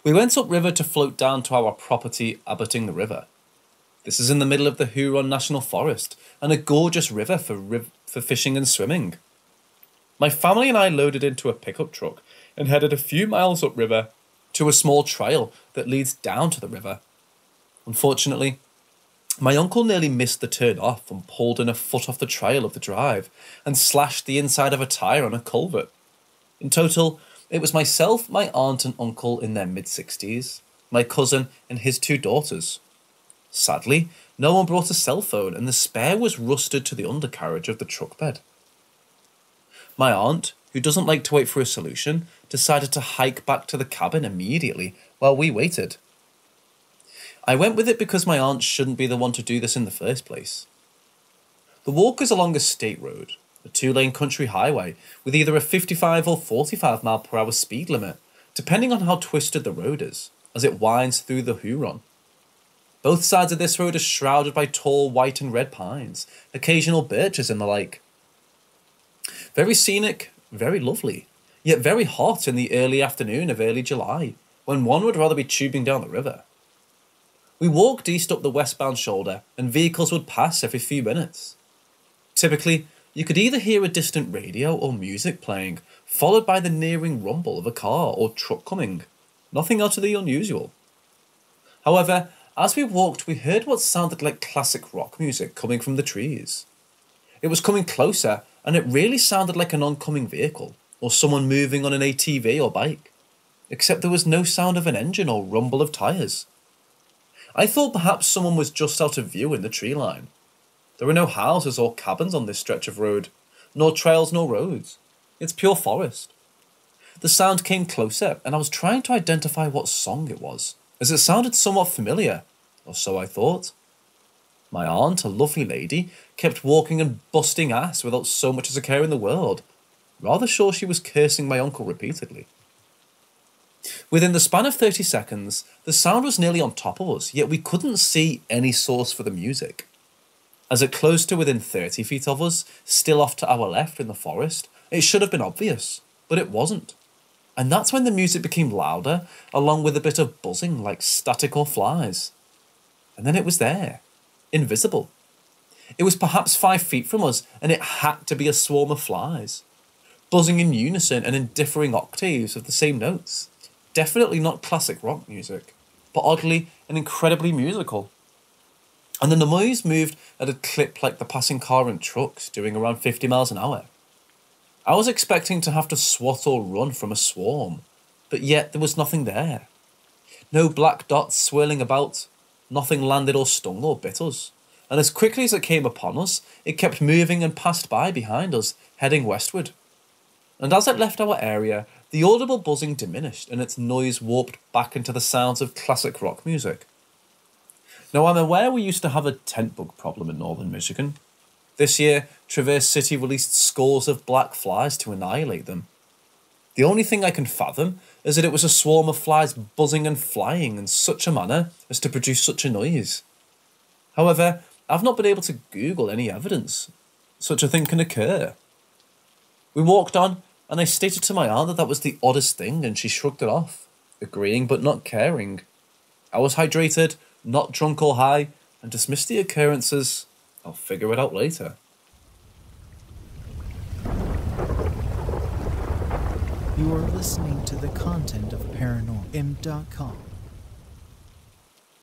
We went upriver to float down to our property abutting the river. This is in the middle of the Huron National Forest and a gorgeous river for fishing and swimming. My family and I loaded into a pickup truck and headed a few miles upriver to a small trail that leads down to the river. Unfortunately, my uncle nearly missed the turn off and pulled in a foot off the trail of the drive and slashed the inside of a tyre on a culvert. In total, it was myself, my aunt and uncle in their mid-60s, my cousin and his 2 daughters. Sadly, no one brought a cell phone and the spare was rusted to the undercarriage of the truck bed. My aunt, who doesn't like to wait for a solution, decided to hike back to the cabin immediately while we waited. I went with it because my aunt shouldn't be the one to do this in the first place. The walk is along a state road, a 2-lane country highway with either a 55 or 45 mile per hour speed limit, depending on how twisted the road is, as it winds through the Huron. Both sides of this road are shrouded by tall white and red pines, occasional birches and the like. Very scenic, very lovely, yet very hot in the early afternoon of early July, when one would rather be tubing down the river. We walked east up the westbound shoulder, and vehicles would pass every few minutes. Typically, you could either hear a distant radio or music playing, followed by the nearing rumble of a car or truck coming. Nothing out of the unusual. However, as we walked, we heard what sounded like classic rock music coming from the trees. It was coming closer, and it really sounded like an oncoming vehicle, or someone moving on an ATV or bike, except there was no sound of an engine or rumble of tyres. I thought perhaps someone was just out of view in the tree line. There were no houses or cabins on this stretch of road, nor trails nor roads. It's pure forest. The sound came closer, and I was trying to identify what song it was, as it sounded somewhat familiar, or so I thought. My aunt, a lovely lady, kept walking and busting ass without so much as a care in the world, rather sure she was cursing my uncle repeatedly. Within the span of 30 seconds, the sound was nearly on top of us, yet we couldn't see any source for the music. As it closed to within 30 feet of us, still off to our left in the forest, it should have been obvious, but it wasn't. And that's when the music became louder, along with a bit of buzzing like static or flies. And then it was there, invisible. It was perhaps 5 feet from us, and it had to be a swarm of flies, buzzing in unison and in differing octaves of the same notes. Definitely not classic rock music, but oddly and incredibly musical. And the noise moved at a clip like the passing car and trucks doing around 50 miles an hour. I was expecting to have to swat or run from a swarm, but yet there was nothing there. No black dots swirling about, nothing landed or stung or bit us, and as quickly as it came upon us, it kept moving and passed by behind us, heading westward. And as it left our area, the audible buzzing diminished and its noise warped back into the sounds of classic rock music. Now, I'm aware we used to have a tent bug problem in northern Michigan. This year, Traverse City released scores of black flies to annihilate them. The only thing I can fathom is that it was a swarm of flies buzzing and flying in such a manner as to produce such a noise. However, I've not been able to Google any evidence such a thing can occur. We walked on, and I stated to my aunt that that was the oddest thing, and she shrugged it off, agreeing but not caring. I was hydrated, not drunk or high, and dismissed the occurrence as, I'll figure it out later. You are listening to the content of ParanormalM.com.